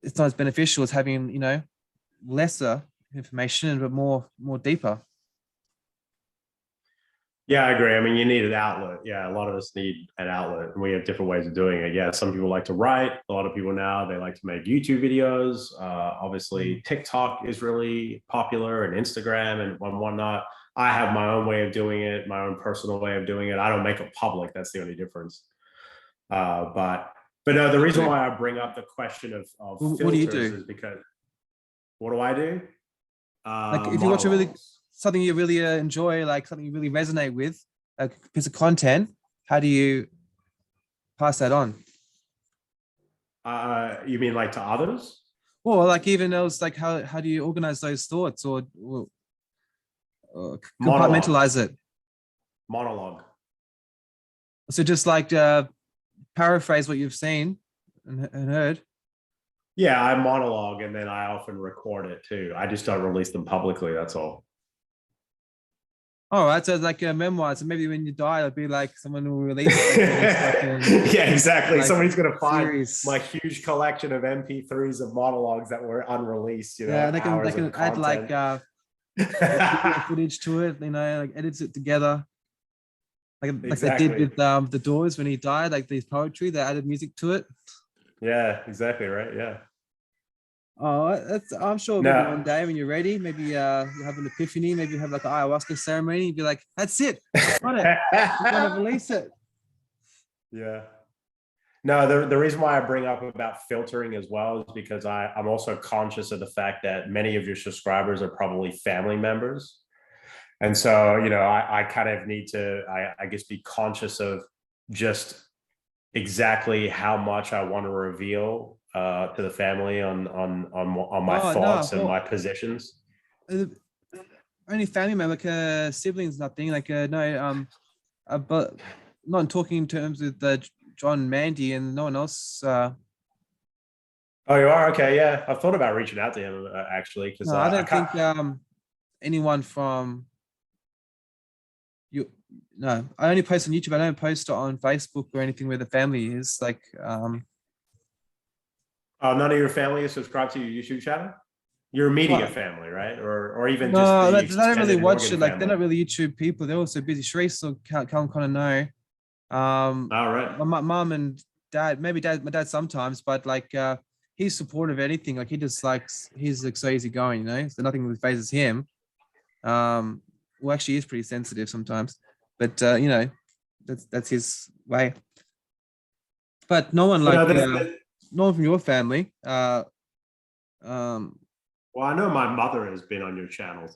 as beneficial as having lesser information but more deeper. Yeah, I agree. I mean, you need an outlet. Yeah, a lot of us need an outlet, and we have different ways of doing it. Yeah, some people like to write. A lot of people now, they like to make YouTube videos. Obviously, TikTok is really popular, and Instagram and whatnot. I have my own way of doing it, my own personal way of doing it. I don't make it public. That's the only difference. But no, the reason why I bring up the question of what do you do? is because what do I do? Like if you watch something you really enjoy, like something you really resonate with, a piece of content, how do you pass that on? You mean like to others? Or like even else, like how do you organize those thoughts or compartmentalize it? Monologue. So just like paraphrase what you've seen and heard. Yeah, I monologue and then I often record it too. I just don't release them publicly. That's all. All right, so it's like a memoir. So maybe when you die, it'll be like someone will release it. Yeah, exactly. Like somebody's gonna find series. my huge collection of MP3s of monologues that were unreleased. Yeah, they can add like footage to it. Like edits it together. Like they did with the Doors when he died. Like these poetry, they added music to it. Yeah, exactly right. Yeah. Oh, I'm sure maybe one day when you're ready, maybe you have an epiphany, maybe you have like an ayahuasca ceremony, you'd be like, that's it, I got it, I'm gonna release it. Yeah. No, the reason why I bring up about filtering as well is because I'm also conscious of the fact that many of your subscribers are probably family members. And so, I kind of need to, I guess, be conscious of just exactly how much I want to reveal to the family on my thoughts and my positions. Only family member, like siblings, nothing. Like no, but not talking in terms with John, Mandy, and no one else. Oh, you are? Okay, yeah. I've thought about reaching out to him actually, because no, I don't think anyone from you. No, I only post on YouTube. I don't post on Facebook or anything where the family is. Like, oh, none of your family is subscribed to your YouTube channel? Your immediate family, right? Or even no, just they don't really watch it. Like, they're not really YouTube people. They're also busy. Sharice will come kind of know. All right. My mom and dad, maybe my dad sometimes, but like he's supportive of anything. Like he's like so easygoing, so nothing really phases him. Well, actually, he's pretty sensitive sometimes, but that's his way. But no one like no one from your family. Well, I know my mother has been on your channel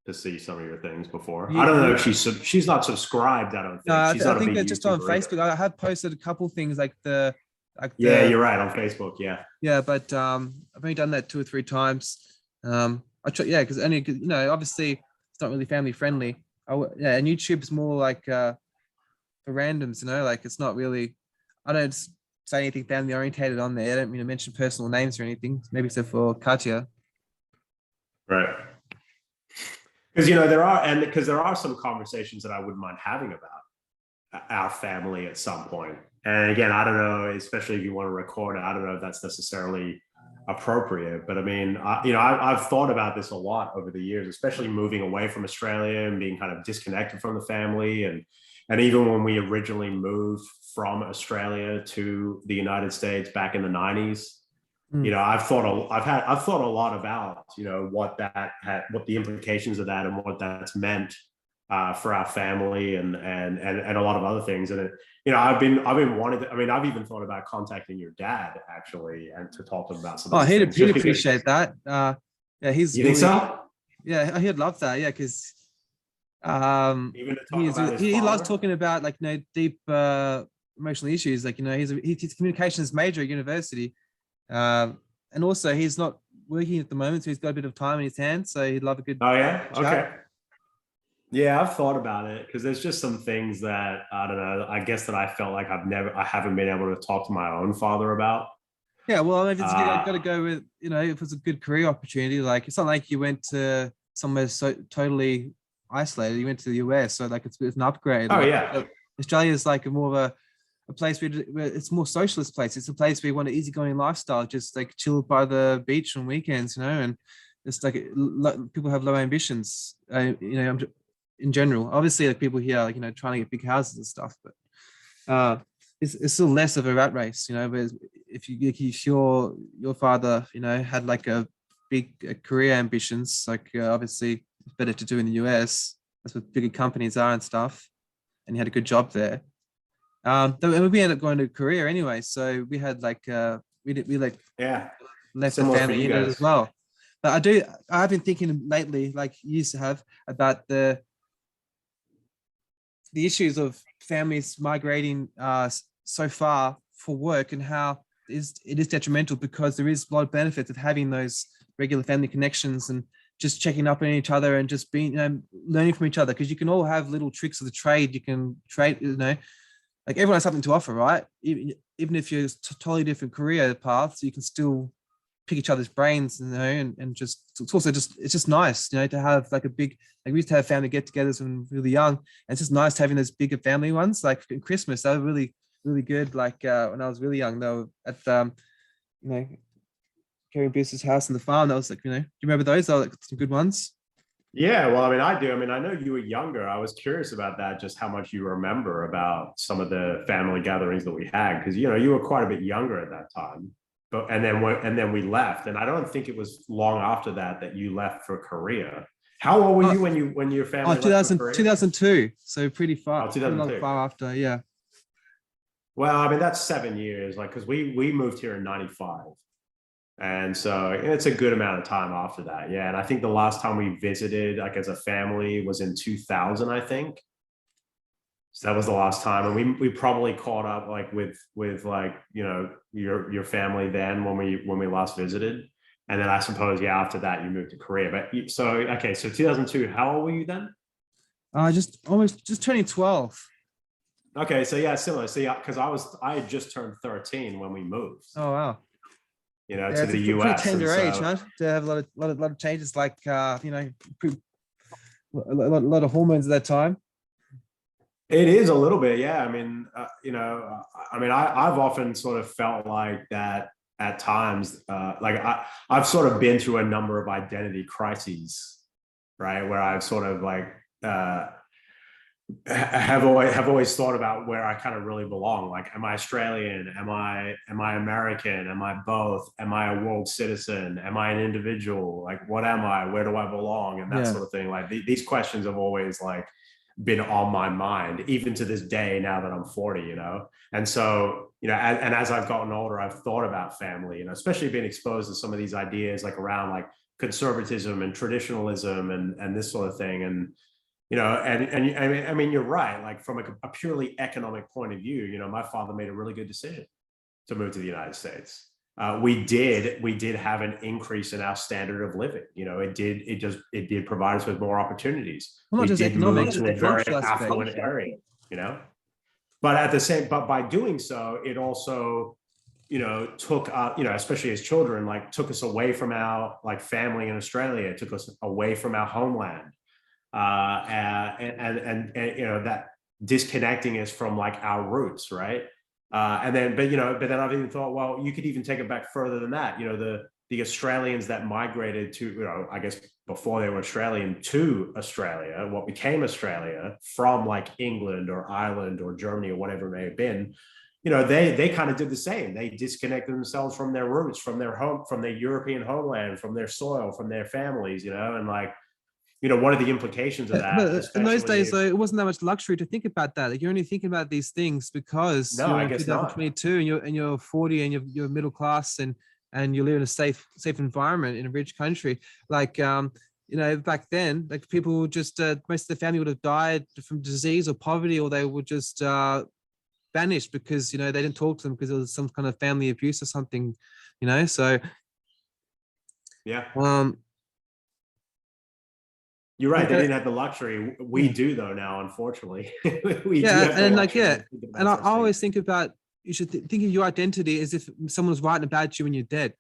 to see some of your things before. Yeah, I don't know yeah. if she's not subscribed. I don't think No, she's I not a think big they're just on YouTuber either. Facebook. I have posted a couple things like the Yeah, you're right, on Facebook. Yeah. yeah, but I've only done that 2 or 3 times. I try, yeah, because only you know, obviously it's not really family friendly. Yeah, and YouTube's more like for randoms, you know, like it's not really. I don't say anything family orientated on there. I don't mean to mention personal names or anything. Maybe except for Katya. Right. Because there are some conversations that I wouldn't mind having about our family at some point. And again, I don't know, especially if you want to record it, I don't know if that's necessarily appropriate. But I mean, I've thought about this a lot over the years, especially moving away from Australia and being kind of disconnected from the family, and even when we originally moved from Australia to the United States back in the 90s. I've thought a lot about, what the implications of that and what that's meant for our family and a lot of other things. And I've been wanting to, I mean, I've even thought about contacting your dad actually, and to talk to him about some of Oh, these things. he'd appreciate that. Yeah, he's You think so? Yeah, he'd love that. Yeah, because Even to talk about his he loves father? talking about like deep emotional issues. Like his communications major at university, and also he's not working at the moment, so he's got a bit of time in his hands. So he'd love a good Oh yeah. chat. Okay. Yeah, I've thought about it because there's just some things that I don't know. I guess that I felt like I haven't been able to talk to my own father about. Yeah, well, if it's got to Uh, go with, if it's a good career opportunity, like it's not like you went to somewhere so totally isolated. You went to the US, so like it's an upgrade. oh Like yeah. Australia is like more of a place where it's more socialist place. It's a place where you want an easygoing lifestyle, just like chill by the beach on weekends, and it's like people have low ambitions, in general. Obviously, like people here, like trying to get big houses and stuff, but it's still less of a rat race, But if your father, had like a big career ambitions, like obviously it's better to do in the US. That's what bigger companies are and stuff, and he had a good job there. And we ended up going to Korea anyway, so we had like we like Yeah. left the Similar for family you unit as guys. well. But I've been thinking lately, like you used to have, about the issues of families migrating so far for work, and how it is detrimental, because there is a lot of benefits of having those regular family connections and just checking up on each other and just being, learning from each other, because you can all have little tricks of the trade. You can trade, like everyone has something to offer, right? Even if you're totally different career paths, you can still pick each other's brains, and just, it's just nice, to have like a big, like we used to have family get-togethers when we were really young, and it's just nice having those bigger family ones. Like in Christmas, they were really, really good. Like when I was really young, they were at you know Kerry Pierce's house in the farm. That was like, do you remember those? They were like some good ones. Yeah, well, I mean, I do. I mean, I know you were younger. I was curious about that, just how much you remember about some of the family gatherings that we had, because you were quite a bit younger at that time. But and then we left, and I don't think it was long after that you left for Korea. How old were Oh, you when your family left for Korea? 2002. So pretty far, Oh, pretty long 2002. far after. Yeah. Well, I mean, that's 7 years, like, because we moved here in 95. And so it's a good amount of time after that. Yeah. And I think the last time we visited, like as a family, was in 2000, I think. So that was the last time. And we probably caught up like with like, your family then when we last visited. And then I suppose, yeah, after that you moved to Korea. But okay, so 2002, how old were you then? Just turning 12. Okay, so yeah, similar. See, because I had just turned 13 when we moved, Oh wow. Yeah, to it's the a pretty US. And tender age, so huh? To have a lot of changes, like a lot of hormones at that time. it is a little bit, yeah. I mean, I've often sort of felt like that at times. I've sort of been through a number of identity crises, right? Where I've sort of like have always thought about where I kind of really belong. Like, am I Australian? Am I American? Am I both? Am I a world citizen? Am I an individual? Like, what am I? Where do I belong? And that Yeah. sort of thing. Like these questions have always like been on my mind, even to this day, now that I'm 40, And so and as I've gotten older, I've thought about family, especially being exposed to some of these ideas like around like conservatism and traditionalism and this sort of thing. And, I mean, you're right. Like from a purely economic point of view, my father made a really good decision to move to the United States. We did have an increase in our standard of living. It did provide us with more opportunities. Well, not We just did move economics, to the a very cultural aspect. affluent area, but by doing so, it also, took especially as children, like took us away from our like family in Australia. It took us away from our homeland, and that disconnecting us from like our roots, right? But then I've even thought, well, you could even take it back further than that. The Australians that migrated to, I guess before they were Australian, to Australia, what became Australia from like England or Ireland or Germany or whatever it may have been, they kind of did the same. They disconnected themselves from their roots, from their home, from their European homeland, from their soil, from their families, and like, what are the implications of that? But in those days, though, it wasn't that much luxury to think about that. Like, you're only thinking about these things because No, you're I in guess not. 2022 and you're 40 and you're middle class and you live in a safe environment in a rich country. Like, back then, like people would just most of the family would have died from disease or poverty, or they would just banished because they didn't talk to them because there was some kind of family abuse or something. So Yeah. You're right. They didn't have the luxury. We do though now, unfortunately. We yeah, do and like and I always think about you should think of your identity as if someone was writing about you when you're dead.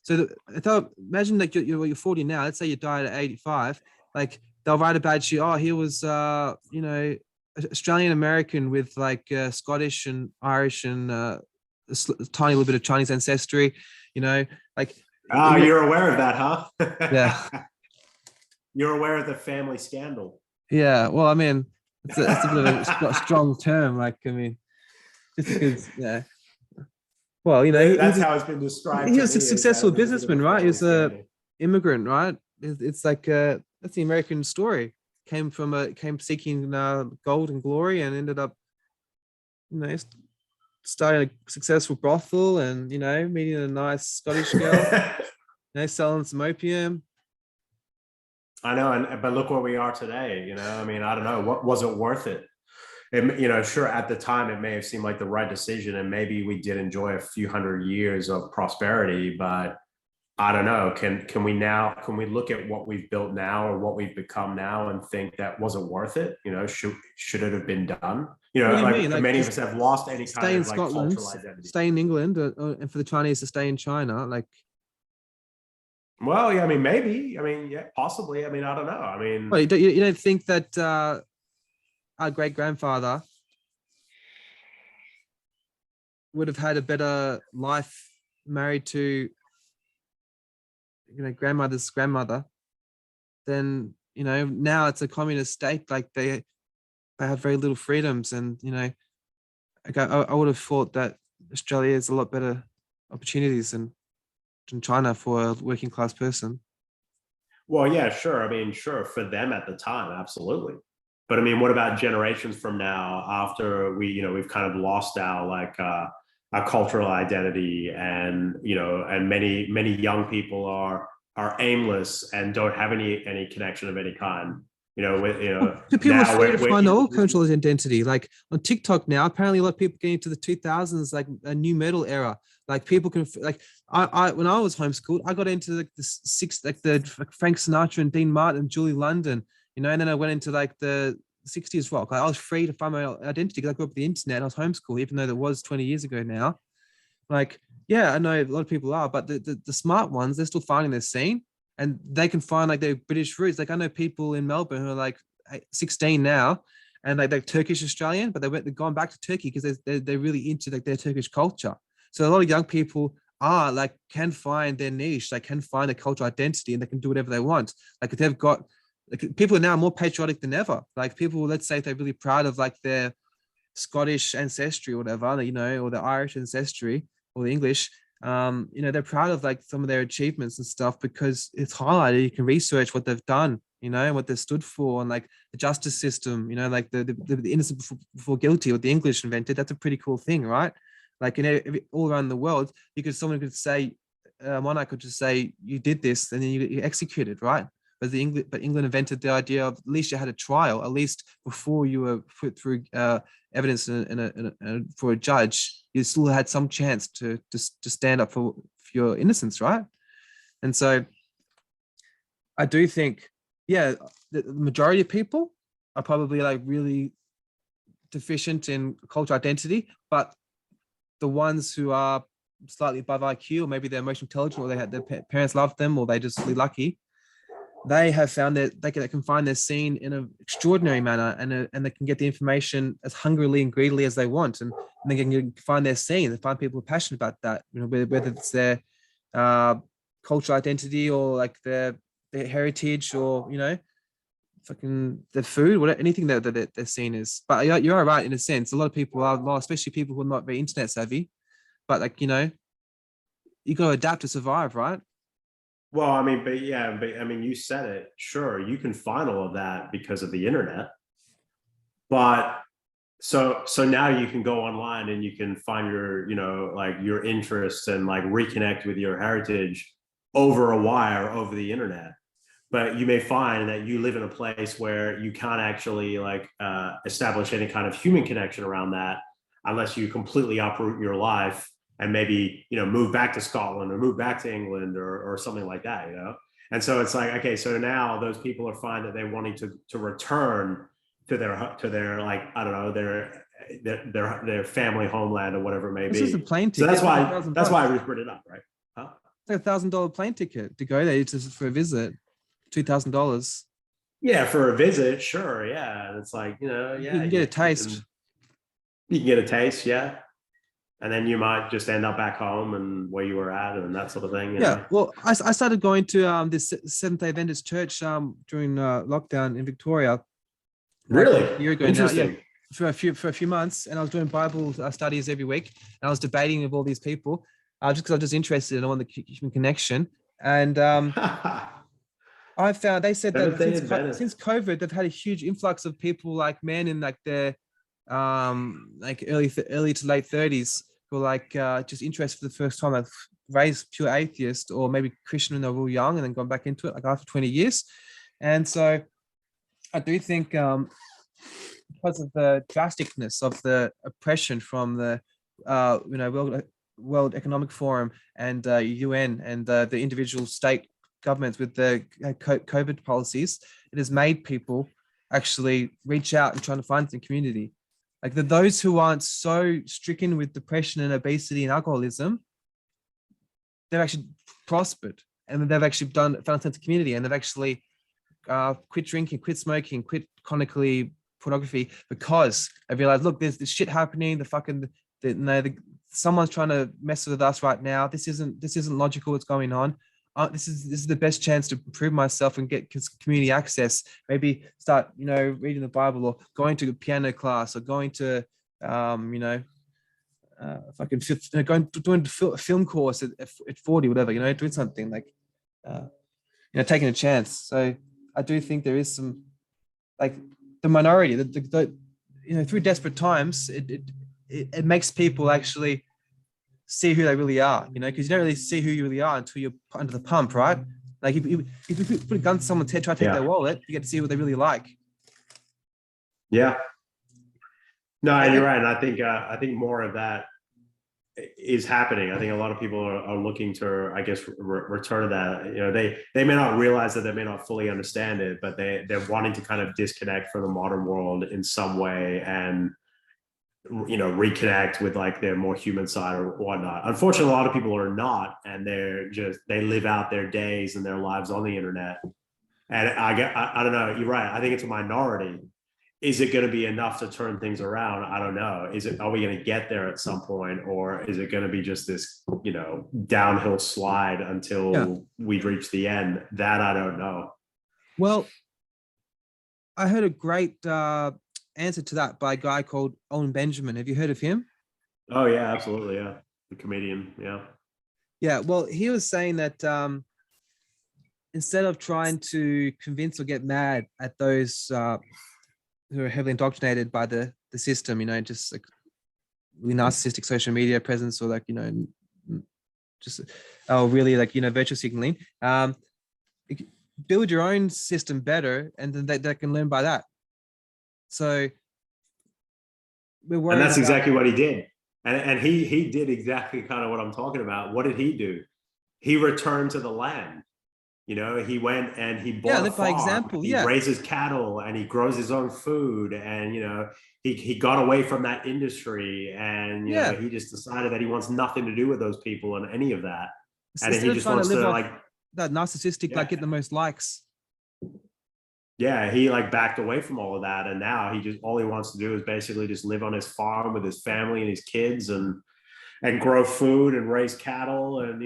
So I thought, imagine like you're 40 now. Let's say you died at 85. Like they'll write about you. Oh, he was Australian American with like Scottish and Irish and a tiny little bit of Chinese ancestry. Like you're aware of that, huh? Yeah. You're aware of the family scandal. Yeah, well, I mean, it's a bit of a strong term. Like, I mean, just because, yeah. Well, that's how it's been described. He was a successful businessman, right? He was a immigrant, right? It's like that's the American story. Came seeking gold and glory, and ended up, starting a successful brothel, and meeting a nice Scottish girl, selling some opium. I know, but look where we are today. I mean, I don't know, what was it worth it? Sure, at the time it may have seemed like the right decision, and maybe we did enjoy a few hundred years of prosperity, but I don't know. Can we look at what we've built now or what we've become now and think that wasn't worth it? Should it have been done? Like many of us have lost any kind of like Scotland, cultural identity. Stay in England, and for the Chinese to stay in China, like. Well, yeah, I mean, maybe. I mean, yeah, possibly. I mean, I don't know. I mean, well, you don't think that our great grandfather would have had a better life married to, grandmother's grandmother, than now it's a communist state. Like they have very little freedoms, and I would have thought that Australia has a lot better opportunities than China for a working class person. Well, yeah, sure. I mean, sure, for them at the time, absolutely. But I mean, what about generations from now, after we've kind of lost our like our cultural identity, and and many young people are aimless and don't have any connection of any kind. People are free to find their own cultural identity. Like on TikTok now, apparently a lot of people getting into the 2000s, like a new metal era. Like people can like I when I was homeschooled, I got into like the Frank Sinatra and Dean Martin and Julie London, and then I went into like the 60s rock. Like I was free to find my identity because I grew up with the internet. I was homeschooled, even though that was 20 years ago now. Like, yeah, I know a lot of people are, but the smart ones, they're still finding their scene, and they can find like their British roots. Like I know people in Melbourne who are like 16 now, and like they're Turkish Australian, but they've gone back to Turkey because they're really into like their Turkish culture. So a lot of young people are like can find their niche, like can find a cultural identity, and they can do whatever they want. Like if they've got like, people are now more patriotic than ever. Like people, let's say they're really proud of like their Scottish ancestry or whatever, or the Irish ancestry or the English. They're proud of like some of their achievements and stuff because it's highlighted. You can research what they've done, and what they've stood for, and like the justice system, like the innocent before guilty, what the English invented. That's a pretty cool thing, right? like all around the world, someone could say, monarch could just say, you did this, and then you get executed, right? But England invented the idea of at least you had a trial, at least before you were put through evidence for a judge, you still had some chance to stand up for your innocence, right? And so I do think, yeah, the majority of people are probably like really deficient in cultural identity, but the ones who are slightly above IQ, or maybe they're emotionally intelligent, or their parents loved them, or they just really lucky, they have found that they can find their scene in an extraordinary manner, and they can get the information as hungrily and greedily as they want, and they can find their scene. They find people who are passionate about that, whether it's their cultural identity, or like their heritage, or fucking the food, whatever, anything that their scene is. But you are right in a sense. A lot of people are lost, especially people who are not very internet savvy. But like, you got to adapt to survive, right? Well, I mean, but I mean, you said it. Sure, you can find all of that because of the internet. But so now you can go online and you can find your, like your interests, and like reconnect with your heritage over a wire, over the internet. But you may find that you live in a place where you can't actually like establish any kind of human connection around that, unless you completely uproot your life and maybe move back to Scotland or move back to England or something like that. And so it's like, okay, so now those people are fine that they're wanting to return to their like, I don't know, their family homeland or whatever it may This be. is a plane So ticket. that's why I brought it up, right? Huh? It's like $1,000 plane ticket to go there just for a visit. $2,000. Yeah, for a visit, sure. Yeah, it's like yeah, you can get a taste. You can get a taste, yeah. And then you might just end up back home and where you were at and that sort of thing. Yeah. Well, I started going to this Seventh-day Adventist church during lockdown in Victoria. Really? A year ago. Interesting. Now, yeah, for a few months, and I was doing Bible studies every week, and I was debating with all these people, just because I was just interested and I wanted the human connection. And I found they said that since COVID, they've had a huge influx of people like men in like their like early to late 30s, who are like just interested for the first time, like raised pure atheist or maybe Christian when they were real young and then gone back into it like after 20 years. And so I do think because of the drasticness of the oppression from the World Economic Forum and UN and the individual state governments with the COVID policies, it has made people actually reach out and trying to find some community. Like those who aren't so stricken with depression and obesity and alcoholism, they've actually prospered, and they've actually found a sense of community, and they've actually quit drinking, quit smoking, quit chronically pornography, because I realized, look, there's this shit happening. Someone's trying to mess with us right now. This isn't logical. What's going on? This is the best chance to improve myself and get community access. Maybe start, reading the Bible, or going to a piano class, or going to, doing a film course at 40, whatever, doing something like, taking a chance. So I do think there is some, like the minority, through desperate times, it makes people actually see who they really are, because you don't really see who you really are until you're under the pump, right? Like if you put a gun to someone's head, try to take their wallet, you get to see what they really like. Yeah. No, you're right. And I think more of that is happening. I think a lot of people are looking to, I guess, return to that. They may not realize that, they may not fully understand it, but they're wanting to kind of disconnect from the modern world in some way and reconnect with like their more human side or whatnot. Unfortunately, a lot of people are not, and they live out their days and their lives on the internet. And I don't know, you're right. I think it's a minority. Is it going to be enough to turn things around? I don't know. Are we going to get there at some point, or is it going to be just this, downhill slide until we reach the end? That I don't know. Well, I heard a great answer to that by a guy called Owen Benjamin. Have you heard of him? Oh yeah, absolutely. Yeah, the comedian. Yeah. Well, he was saying that instead of trying to convince or get mad at those who are heavily indoctrinated by the system, just like really narcissistic social media presence, or like, just really like, virtue signaling. Build your own system better, and then they can learn by that. So we're And worried that's about. exactly what he did. And he did exactly kind of what I'm talking about. What did he do? He returned to the land. He went and he bought a Live by farm. example. He raises cattle and he grows his own food. And, he got away from that industry, and, he just decided that he wants nothing to do with those people and any of that. And Instead he of just trying to wants live to off that narcissistic, like get the most likes. Yeah, he like backed away from all of that. And now all he wants to do is basically just live on his farm with his family and his kids, and grow food and raise cattle, and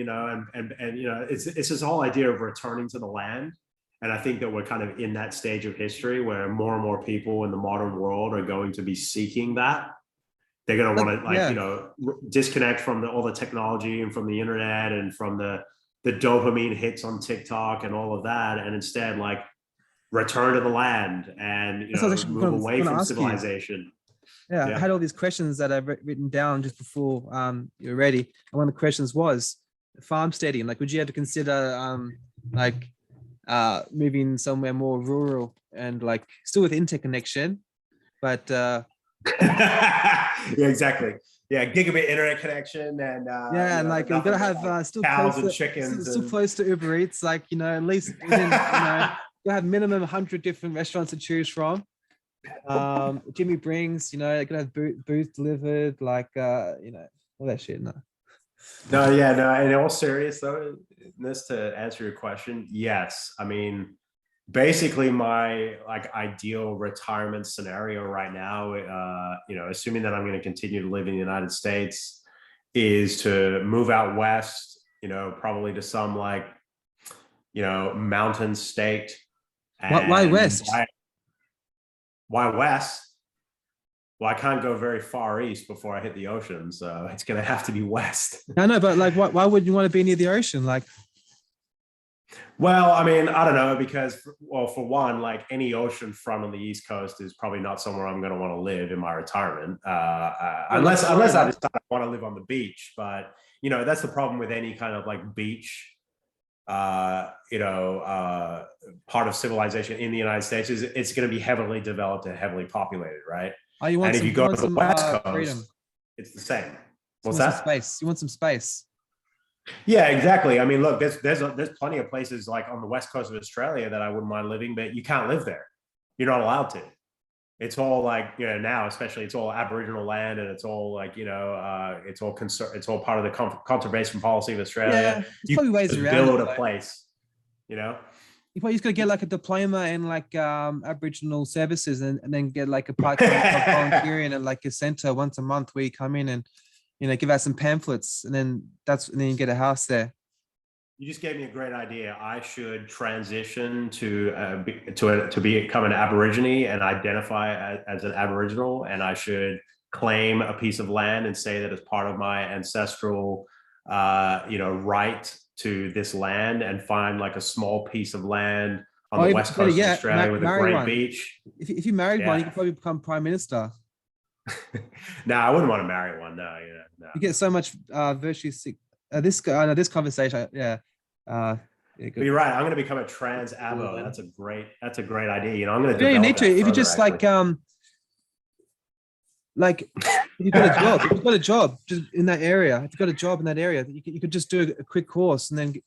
it's this whole idea of returning to the land. And I think that we're kind of in that stage of history where more and more people in the modern world are going to be seeking that. They're going to want to disconnect from all the technology and from the internet and from the dopamine hits on TikTok and all of that, and instead like return to the land and move away from civilization. I had all these questions that I've written down just before you're ready. And one of the questions was farmsteading. Like, would you ever consider moving somewhere more rural and like still with interconnection, but yeah, exactly. Yeah, gigabit internet connection, and and like you gotta have still cows and chickens, still close to Uber Eats. Like at least within, you have minimum 100 different restaurants to choose from. Jimmy Brings, you could have booze delivered, like all that shit. No, in all serious though, this to answer your question, yes. I mean, basically my like ideal retirement scenario right now, assuming that I'm going to continue to live in the United States, is to move out west, probably to some like, mountain state. Why west? Why west? Well, I can't go very far east before I hit the ocean, so it's going to have to be west. I know, but like, why would you want to be near the ocean? Like, well, I mean, I don't know, because, for one, like any ocean front on the East Coast is probably not somewhere I'm going to want to live in my retirement, unless I decide I want to live on the beach. But that's the problem with any kind of like beach, part of civilization in the United States, is it's going to be heavily developed and heavily populated, right? Oh, you want and some, if you go to the West Coast, freedom. It's the same. What's that? Space. You want some space. Yeah, exactly. I mean, look, there's plenty of places like on the west coast of Australia that I wouldn't mind living, but you can't live there. You're not allowed to. It's all like, now, especially, it's all Aboriginal land, and it's all like, it's all part of the conservation policy of Australia. Yeah, there's probably ways around build a place, You probably just got to get like a diploma in like Aboriginal services, and then get like a part-time volunteering at like a center once a month where you come in and give out some pamphlets, and then you get a house there. You just gave me a great idea. I should transition to become an Aborigine and identify as an Aboriginal, and I should claim a piece of land and say that it's part of my ancestral, right to this land, and find like a small piece of land on the west coast of Australia with a great beach. If you married one, you could probably become prime minister. No, I wouldn't want to marry one. No. You get so much virtue sick. This conversation, But you're right. I'm going to become a trans abo. That's a great idea. I'm going to. You need to. If you just actually. Like if you've got a job, just in that area. If you've got a job in that area, you could just do a quick course and then get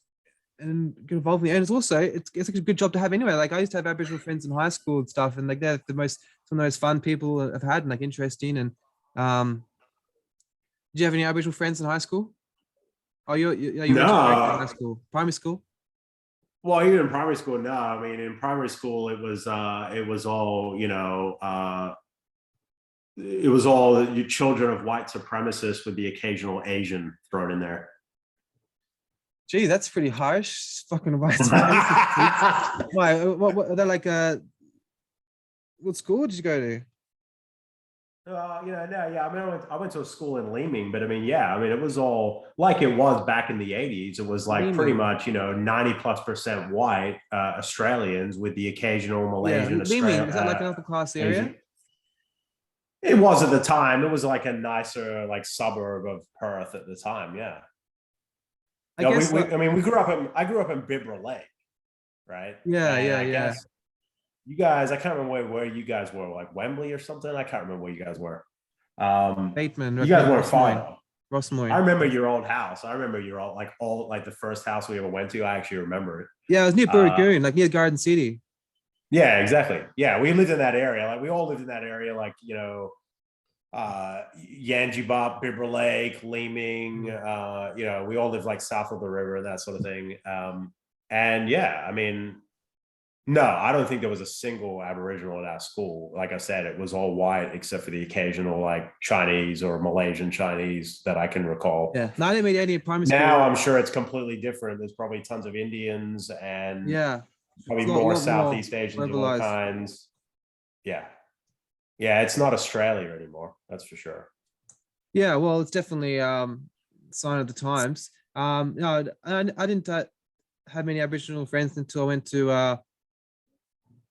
involved in it. And it's also it's like a good job to have anyway. Like I used to have Aboriginal friends in high school and stuff, and like they're some of the most fun people I've had, and like interesting. And did you have any Aboriginal friends in high school? Oh, you no. In high school, primary school. Well, even in primary school, no. I mean, in primary school, it was all it was all you children of white supremacists with the occasional Asian thrown in there. Gee, that's pretty harsh. Fucking white supremacists. Why? What? They're like what school did you go to? I mean, I went to a school in Leeming, but I mean, it was all like it was back in the 80s. It was like pretty much, 90+% white Australians with the occasional Malaysian. Leeming, is that like an upper class area? It was at the time. It was like a nicer like suburb of Perth at the time. Yeah. I No, guess I mean, I grew up in Bibra Lake, right? yeah, And yeah, I yeah. guess you guys, I can't remember where you guys were, like Wembley or something. I can't remember where you guys were. Bateman, You like guys near weren't Ross far Moyne. though. Ross I Moyne. remember your old house. I remember your old all like the first house we ever went to. I actually remember it. Yeah, it was near Uh, Burragoon, like near Garden City. yeah, exactly. Yeah, we lived in that area. Like we all lived in that area. Like Yanjibop, Bibra Lake, Leeming. We all lived like south of the river and that sort of thing. And yeah, I mean, no, I don't think there was a single Aboriginal in our school. Like I said, it was all white except for the occasional like Chinese or Malaysian Chinese that I can recall. Yeah, no, I didn't meet any in primary Now school. I'm sure it's completely different. There's probably tons of Indians and Yeah, probably it's a more lot more Southeast Asians of all globalized. kinds. Yeah. Yeah, it's not Australia anymore. That's for sure. Yeah, well, it's definitely sign of the times. No, I didn't have many Aboriginal friends until I went to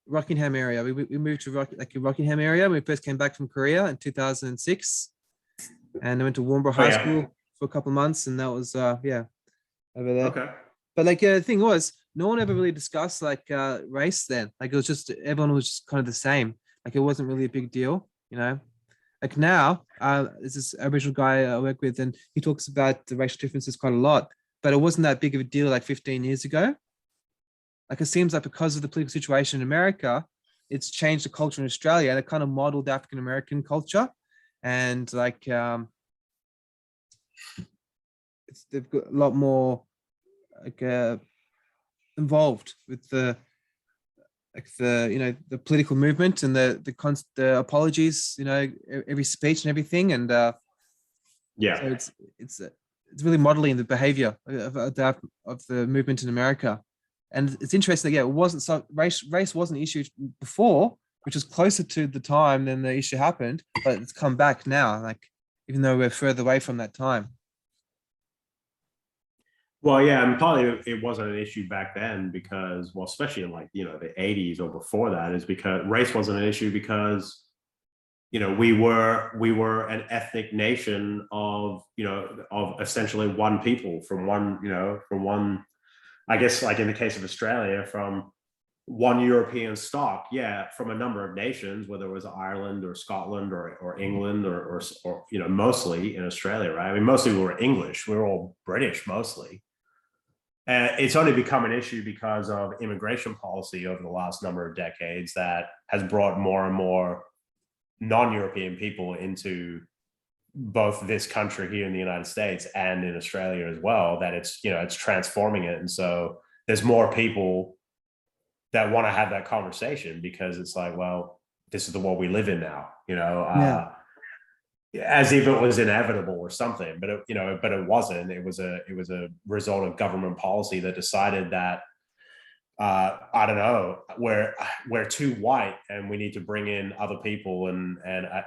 Rockingham area. We moved to Rockingham area when we first came back from Korea in 2006, and I went to Warnbro Oh High yeah. School for a couple of months, and that was yeah, over there. Okay. But like the thing was, no one ever really discussed like race then. Like it was just everyone was just kind of the same. Like it wasn't really a big deal, you know. Like now, there's this Aboriginal guy I work with, and he talks about the racial differences quite a lot. But it wasn't that big of a deal like 15 years ago. Like it seems like because of the political situation in America, it's changed the culture in Australia, and it kind of modeled African American culture, and like they've got a lot more like involved with the the political movement and the apologies, every speech and everything, and Yeah. so it's really modeling the behavior of the movement in America. And it's interesting that yeah, it wasn't so race wasn't an issue before, which was closer to the time than the issue happened, but it's come back now, like even though we're further away from that time. Well, yeah, and probably it wasn't an issue back then because, well, especially in like, the 80s or before that, is because race wasn't an issue because, we were an ethnic nation of essentially one people from one, I guess, like in the case of Australia, from one European stock, yeah, from a number of nations, whether it was Ireland or Scotland or England or mostly in Australia, right? I mean, mostly we were English, we were all British mostly. And it's only become an issue because of immigration policy over the last number of decades that has brought more and more non-European people into both this country here in the United States and in Australia as well, that it's transforming it. And so there's more people that want to have that conversation because it's like, well, this is the world we live in now, Yeah. as if it was inevitable or something, but it wasn't. It was a result of government policy that decided that I don't know, we're too white and we need to bring in other people and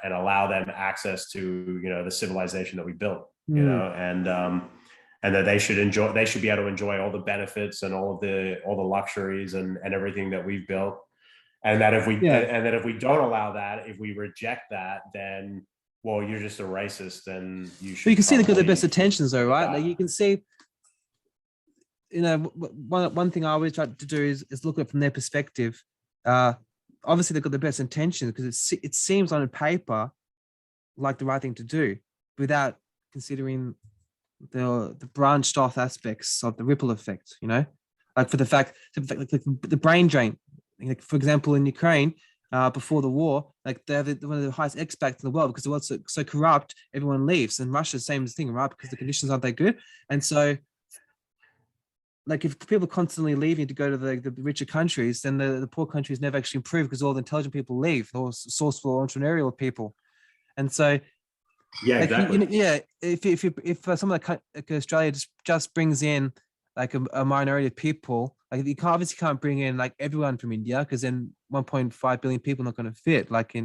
allow them access to the civilization that we built, and that they should be able to enjoy all the benefits and all the luxuries and everything that we've built, and that if we Yeah. and that if we don't allow that, if we reject that, then well, you're just a racist and you should. But you can see they've got the probably- best intentions though, right? Like you can see, one thing I always try to do is look at it from their perspective. Obviously they've got the best intentions because it seems on paper like the right thing to do without considering the branched off aspects of the ripple effect, like for the fact like the brain drain, like for example in Ukraine, before the war, like they have one of the highest expats in the world because the world's so corrupt, everyone leaves. And Russia's the same thing, right? Because the conditions aren't that good. And so like if people are constantly leaving to go to the richer countries, then the poor countries never actually improve because all the intelligent people leave, or sourceful entrepreneurial people. And so Yeah, like exactly. if someone like Australia just brings in like a minority of people, like you obviously can't bring in like everyone from India because then 1.5 billion people are not going to fit, like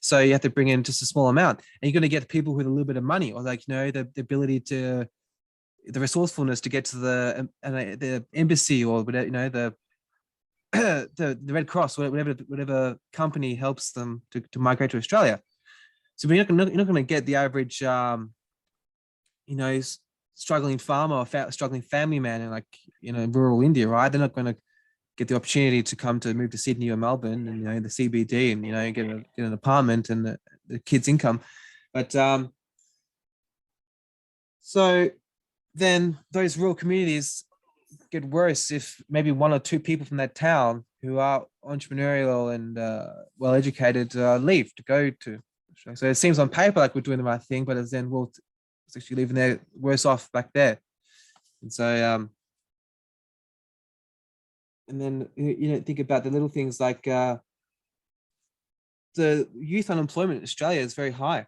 so you have to bring in just a small amount, and you're going to get people with a little bit of money or like the ability to, the resourcefulness to get to the embassy or whatever, the Red Cross, whatever company helps them to migrate to Australia. So you're not going to get the average, you know, struggling farmer or struggling family man in like, you know, rural India, right? They're not going to get the opportunity to move to Sydney or Melbourne and, you know, the CBD and, you know, get an apartment and the kids' income. But so then those rural communities get worse if maybe one or two people from that town who are entrepreneurial and well educated leave to go to. So it seems on paper like we're doing the right thing, but it's then it's actually leaving there worse off back there. And so and then you know, think about the little things like the youth unemployment in Australia is very high.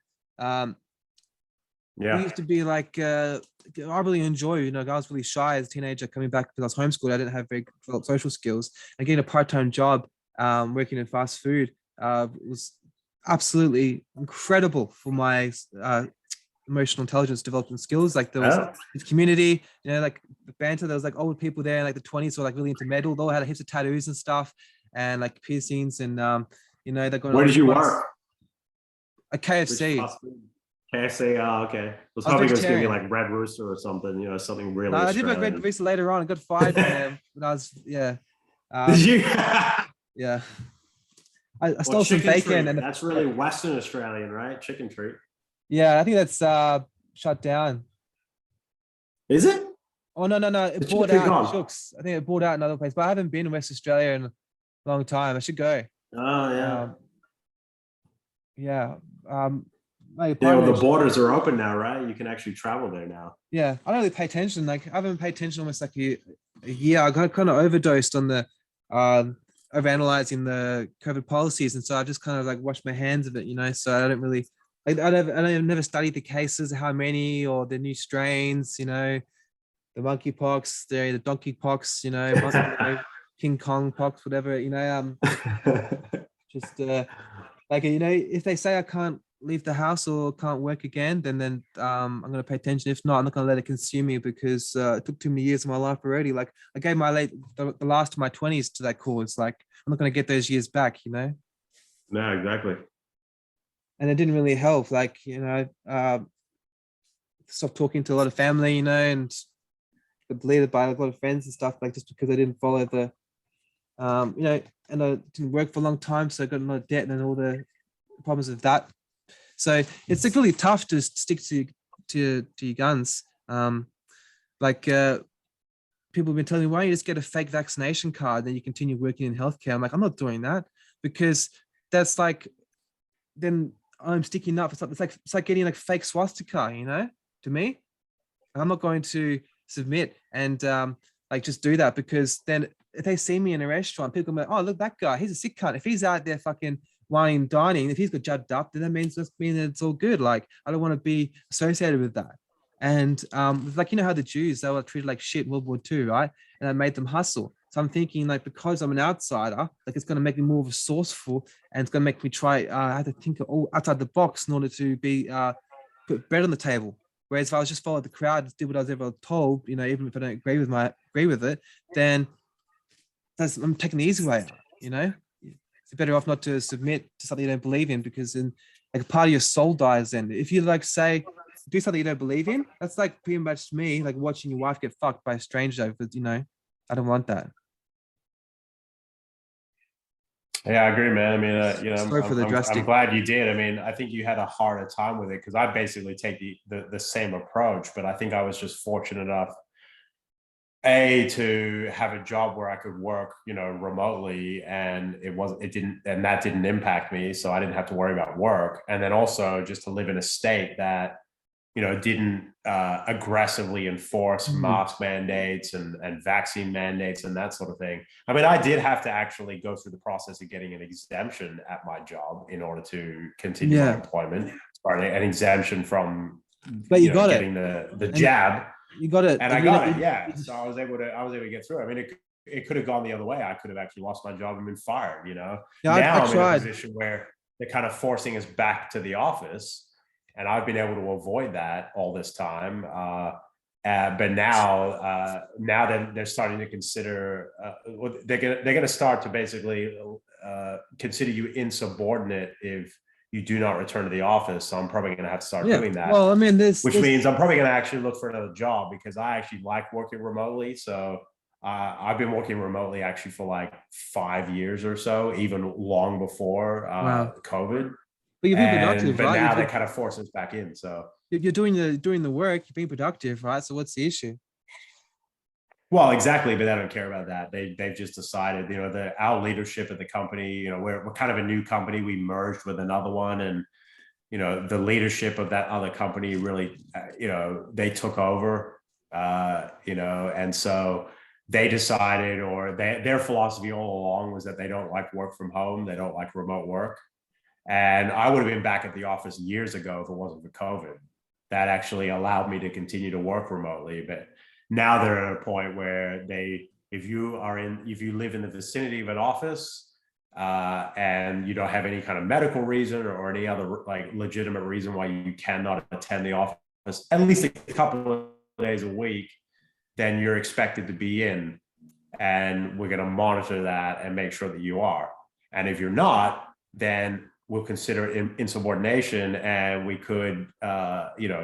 We used to be like, I really enjoy, you know, I was really shy as a teenager coming back because I was homeschooled. I didn't have very developed social skills. And getting a part-time job working in fast food was absolutely incredible for my emotional intelligence development skills. Like there was this community, you know, like the banter, there was like old people there in like the 20s who were like really into metal. They all had heaps of tattoos and stuff and like piercings and, you know, they're going. Where did you work? A KFC. KFC, oh, okay. I was hoping it was going to be like Red Rooster or something, you know, something really No, I did Australian. make Red Rooster later on. I got fired from them when I was, yeah. Did you? Yeah. I stole some bacon. Treat. And that's really Western Australian, right? Chicken treat. Yeah, I think that's shut down. Is it? Oh, no. It bought out Shooks. I think it bought out another place, but I haven't been in West Australia in a long time. I should go. Oh, yeah. Yeah. Yeah, well, the borders are open now, right? You can actually travel there now. Yeah, I don't really pay attention. Like I haven't paid attention almost like a year. I got kind of overdosed on the overanalyzing the COVID policies, and so I just kind of like washed my hands of it, you know. So I don't really, I never studied the cases, how many or the new strains, you know, the monkeypox, the donkey pox, you know, King Kong pox, whatever, you know. Just like, you know, if they say I can't leave the house or can't work again, then I'm going to pay attention. If not, I'm not going to let it consume me because it took too many years of my life already. Like I gave the last of my 20s to that cause. Like I'm not going to get those years back, you know? No, exactly. And it didn't really help. Like, you know, stopped talking to a lot of family, you know, and got deleted by a lot of friends and stuff, like just because I didn't follow the, you know, and I didn't work for a long time. So I got a lot of debt and all the problems of that. So it's like really tough to stick to your guns. Like people have been telling me, why don't you just get a fake vaccination card, then you continue working in healthcare? I'm like, I'm not doing that because that's like, then I'm sticking up. It's like getting like fake swastika, you know, to me. I'm not going to submit and like just do that because then if they see me in a restaurant, people go, oh, look, that guy, he's a sick cunt. If he's out there fucking wine dining, if he's got jabbed up, then that means that it's all good. Like I don't want to be associated with that. And like, you know how the Jews, they were treated like shit in World War II, right? And that made them hustle. So I'm thinking like, because I'm an outsider, like it's going to make me more resourceful and it's going to make me try, I have to think all outside the box in order to be put bread on the table. Whereas if I was just followed the crowd, just did what I was ever told, you know, even if I don't agree with it, then I'm taking the easy way out, you know? It's better off not to submit to something you don't believe in because then like part of your soul dies then. If you like say, do something you don't believe in, that's like pretty much me, like watching your wife get fucked by a stranger, but you know, I don't want that. Yeah, I agree, man. I mean, you know, I'm glad you did. I mean, I think you had a harder time with it because I basically take the same approach, but I think I was just fortunate enough to have a job where I could work, you know, remotely, and that didn't impact me, so I didn't have to worry about work. And then also just to live in a state that, you know, didn't aggressively enforce mask mandates and vaccine mandates and that sort of thing. I mean, I did have to actually go through the process of getting an exemption at my job in order to continue my employment. Sorry, an exemption from getting the jab. You got it, and I got it. Yeah, so I was able to get through. I mean, it could have gone the other way. I could have actually lost my job and been fired. You know, now I'm in a position where they're kind of forcing us back to the office, and I've been able to avoid that all this time. But now they're starting to consider. They're going to start to basically consider you insubordinate if you do not return to the office. So I'm probably going to have to start Yeah. doing that. Well, I mean, which means I'm probably going to actually look for another job because I actually like working remotely. So I've been working remotely actually for like 5 years or so, even long before wow. COVID. But you're being productive, But right? now they kind of force us back in. So You're doing the work. You're being productive, right? So what's the issue? well, exactly, but they don't care about that. They've just decided, our leadership at the company, we're kind of a new company. We merged with another one, and the leadership of that other company really, they took over, and so they decided, or their philosophy all along was that they don't like work from home. They don't like remote work. And I would have been back at the office years ago if it wasn't for COVID. That actually allowed me to continue to work remotely. But now they're at a point where if you live in the vicinity of an office, and you don't have any kind of medical reason or any other like legitimate reason why you cannot attend the office at least a couple of days a week, then you're expected to be in, and we're going to monitor that and make sure that you are. And if you're not, then we'll consider insubordination, and we could,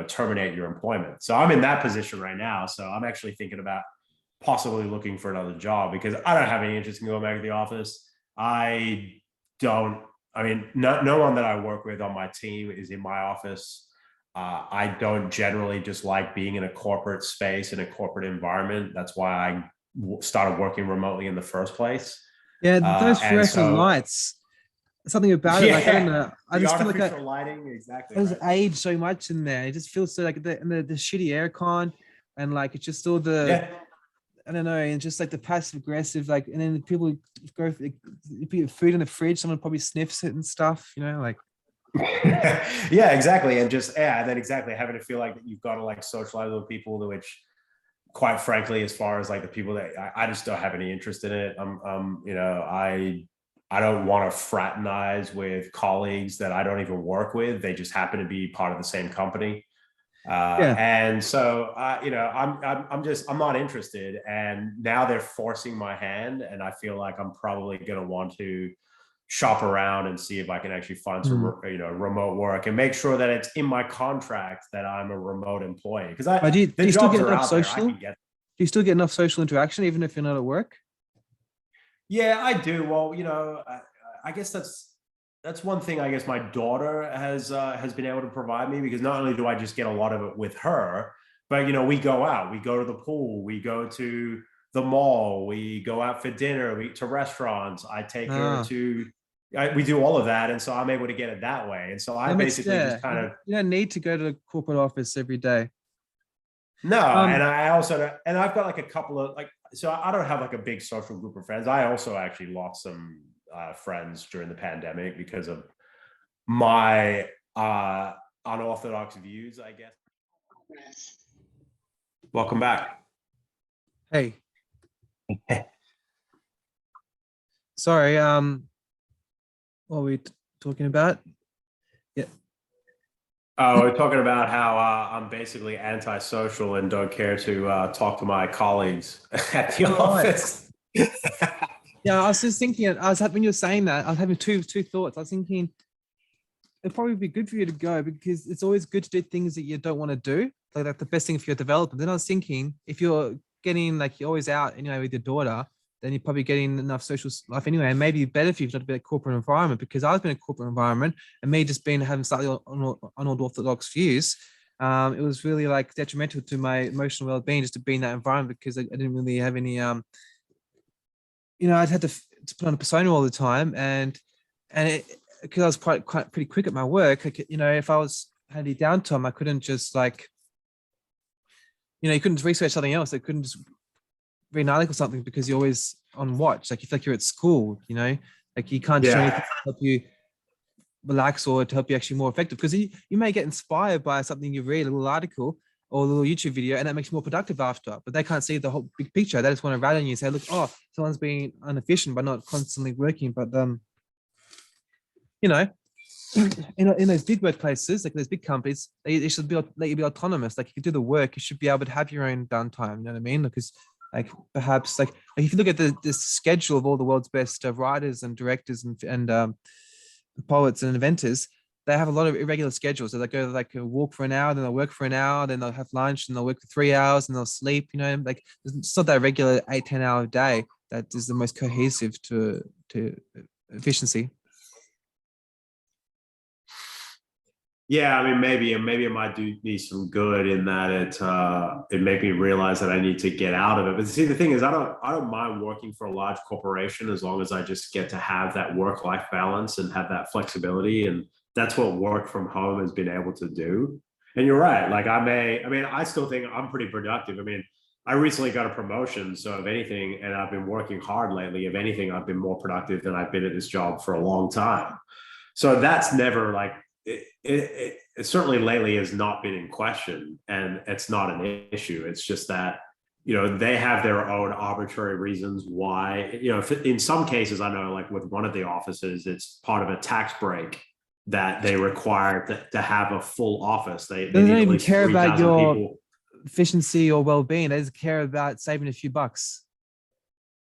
terminate your employment. So I'm in that position right now. So I'm actually thinking about possibly looking for another job because I don't have any interest in going back to the office. I mean, no one that I work with on my team is in my office. I don't generally just like being in a corporate space, in a corporate environment. That's why I started working remotely in the first place. Yeah, those fluorescent lights. Something about it, like I don't know. I just feel like lighting, exactly. I just age so much in there. It just feels so like the shitty aircon, and like it's just all the I don't know, and just like the passive aggressive, like, and then people go put food in the fridge, someone probably sniffs it and stuff, like. Yeah, exactly, and then exactly having to feel like that you've got to like socialize with people, which, quite frankly, as far as like the people that I just don't have any interest in it. I don't want to fraternize with colleagues that I don't even work with. They just happen to be part of the same company. And so, I'm not interested. And now they're forcing my hand, and I feel like I'm probably going to want to shop around and see if I can actually find some, remote work and make sure that it's in my contract that I'm a remote employee. Because do you still get enough social? Do you still get enough social interaction even if you're not at work? Yeah, I do. Well, I guess that's one thing I guess my daughter has been able to provide me, because not only do I just get a lot of it with her, but we go out, we go to the pool, we go to the mall, we go out for dinner, to restaurants. I take her to. We do all of that, and so I'm able to get it that way. And so I basically just kind of. You don't need to go to the corporate office every day. No, and I've got like a couple of so I don't have like a big social group of friends. I also actually lost some friends during the pandemic because of my unorthodox views, I guess. Welcome back. Hey. Sorry, what are we talking about? Yeah. We're talking about how I'm basically antisocial and don't care to talk to my colleagues at the office. Yeah, I was just thinking, when you were saying that, I was having two thoughts. I was thinking it'd probably be good for you to go, because it's always good to do things that you don't want to do. Like the best thing for your development. Then I was thinking, if you're getting you're always out anyway with your daughter, then you're probably getting enough social life anyway. And maybe better for you to not be in a corporate environment, because I've been in a corporate environment, and me just having slightly unorthodox views. It was really detrimental to my emotional well-being just to be in that environment, because I didn't really have any, I'd had to put on a persona all the time. And because I was pretty quick at my work, if I had any downtime, I couldn't just you couldn't research something else. I couldn't just read an article or something, because you're always on watch. You feel like you're at school, you can't do anything to help you relax or to help you actually more effective, because you may get inspired by something you read, a little article or a little YouTube video, and that makes you more productive after, but they can't see the whole big picture. They just want to rat on you and say, look, someone's being inefficient by not constantly working. But in those big workplaces, like those big companies, they should let you be autonomous. You can do the work, you should be able to have your own downtime. You know what I mean? Because perhaps if you look at the schedule of all the world's best writers and directors and poets and inventors, they have a lot of irregular schedules. So they go like a walk for an hour, then they'll work for an hour, then they'll have lunch, and they'll work for 3 hours, and they'll sleep. You know, like it's not that regular 8-10 hour day that is the most cohesive to efficiency. Yeah, I mean, maybe it might do me some good in that it made me realize that I need to get out of it. But see, the thing is, I don't mind working for a large corporation as long as I just get to have that work-life balance and have that flexibility. And that's what work from home has been able to do. And you're right. Like I still think I'm pretty productive. I mean, I recently got a promotion, so if anything, and I've been working hard lately. If anything, I've been more productive than I've been at this job for a long time. So that's never like it certainly lately has not been in question, and it's not an issue. It's just that, you know, they have their own arbitrary reasons why, you know, in some cases, I know like with one of the offices, it's part of a tax break that they require to have a full office. They They need don't at even least care about 3,000 your people. efficiency or well-being. They just care about saving a few bucks.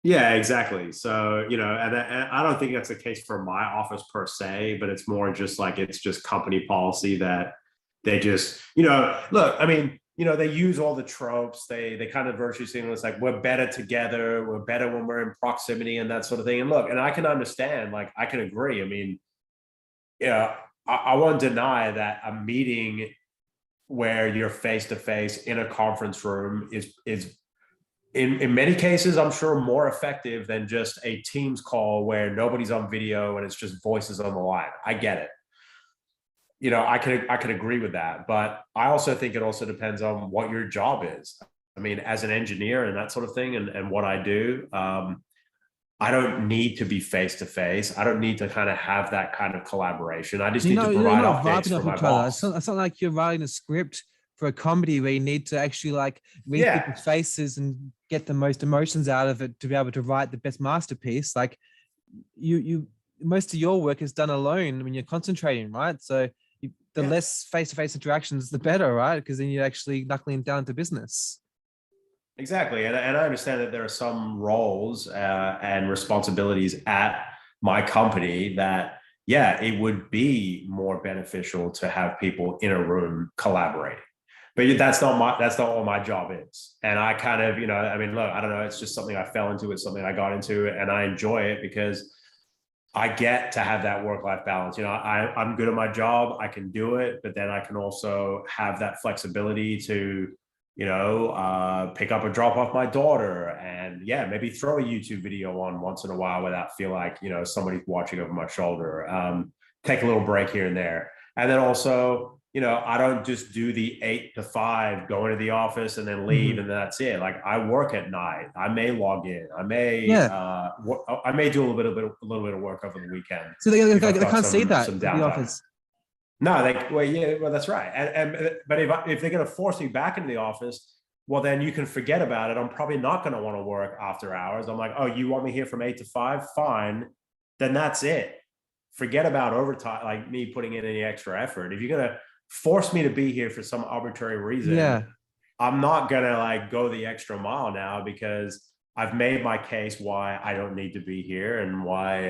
Yeah, exactly. So, you know, and I don't think that's the case for my office per se, but it's more just like it's just company policy that they just, you know, look, I mean, you know, they use all the tropes. They kind of virtue signal. It's like we're better together, we're better when we're in proximity and that sort of thing. And look, and I can understand, like I can agree. I mean, yeah, I won't deny that a meeting where you're face to face in a conference room is in many cases, I'm sure more effective than just a Teams call where nobody's on video and it's just voices on the line. I get it. You know, I can agree with that, but I also think it also depends on what your job is. I mean, as an engineer and that sort of thing, and what I do, I don't need to be face to face. I don't need to kind of have that kind of collaboration. I just need to You're provide not updates vibing for off my each other. boss. It's not like you're writing a script for a comedy where you need to actually like read Yeah, people's faces and get the most emotions out of it to be able to write the best masterpiece. Like you most of your work is done alone when you're concentrating, right? So the yeah. less face-to-face interactions, the better, right? Because then you're actually knuckling down to business. Exactly. And I understand that there are some roles and responsibilities at my company that, yeah, it would be more beneficial to have people in a room collaborating. But that's not what my job is. And I kind of, you know, I mean, look, I don't know, it's just something I fell into, it's something I got into, and I enjoy it because I get to have that work-life balance. You know, I'm good at my job, I can do it, but then I can also have that flexibility to, you know, pick up or drop off my daughter, and yeah, maybe throw a YouTube video on once in a while without feel like, you know, somebody's watching over my shoulder. Take a little break here and there, and then also, you know, I don't just do the 8 to 5, go into the office and then leave, and that's it. Like I work at night. I may log in. I may Yeah. I may do a little bit of work over the weekend So if I've they got can't see that some at the downtime. office. No, well, that's right. But if they're going to force me back into the office, well, then you can forget about it. I'm probably not going to want to work after hours. I'm like, oh, you want me here from 8 to 5? Fine. Then that's it. Forget about overtime, like me putting in any extra effort. If you're going to force me to be here for some arbitrary reason, Yeah. I'm not going to like go the extra mile now because I've made my case why I don't need to be here, and why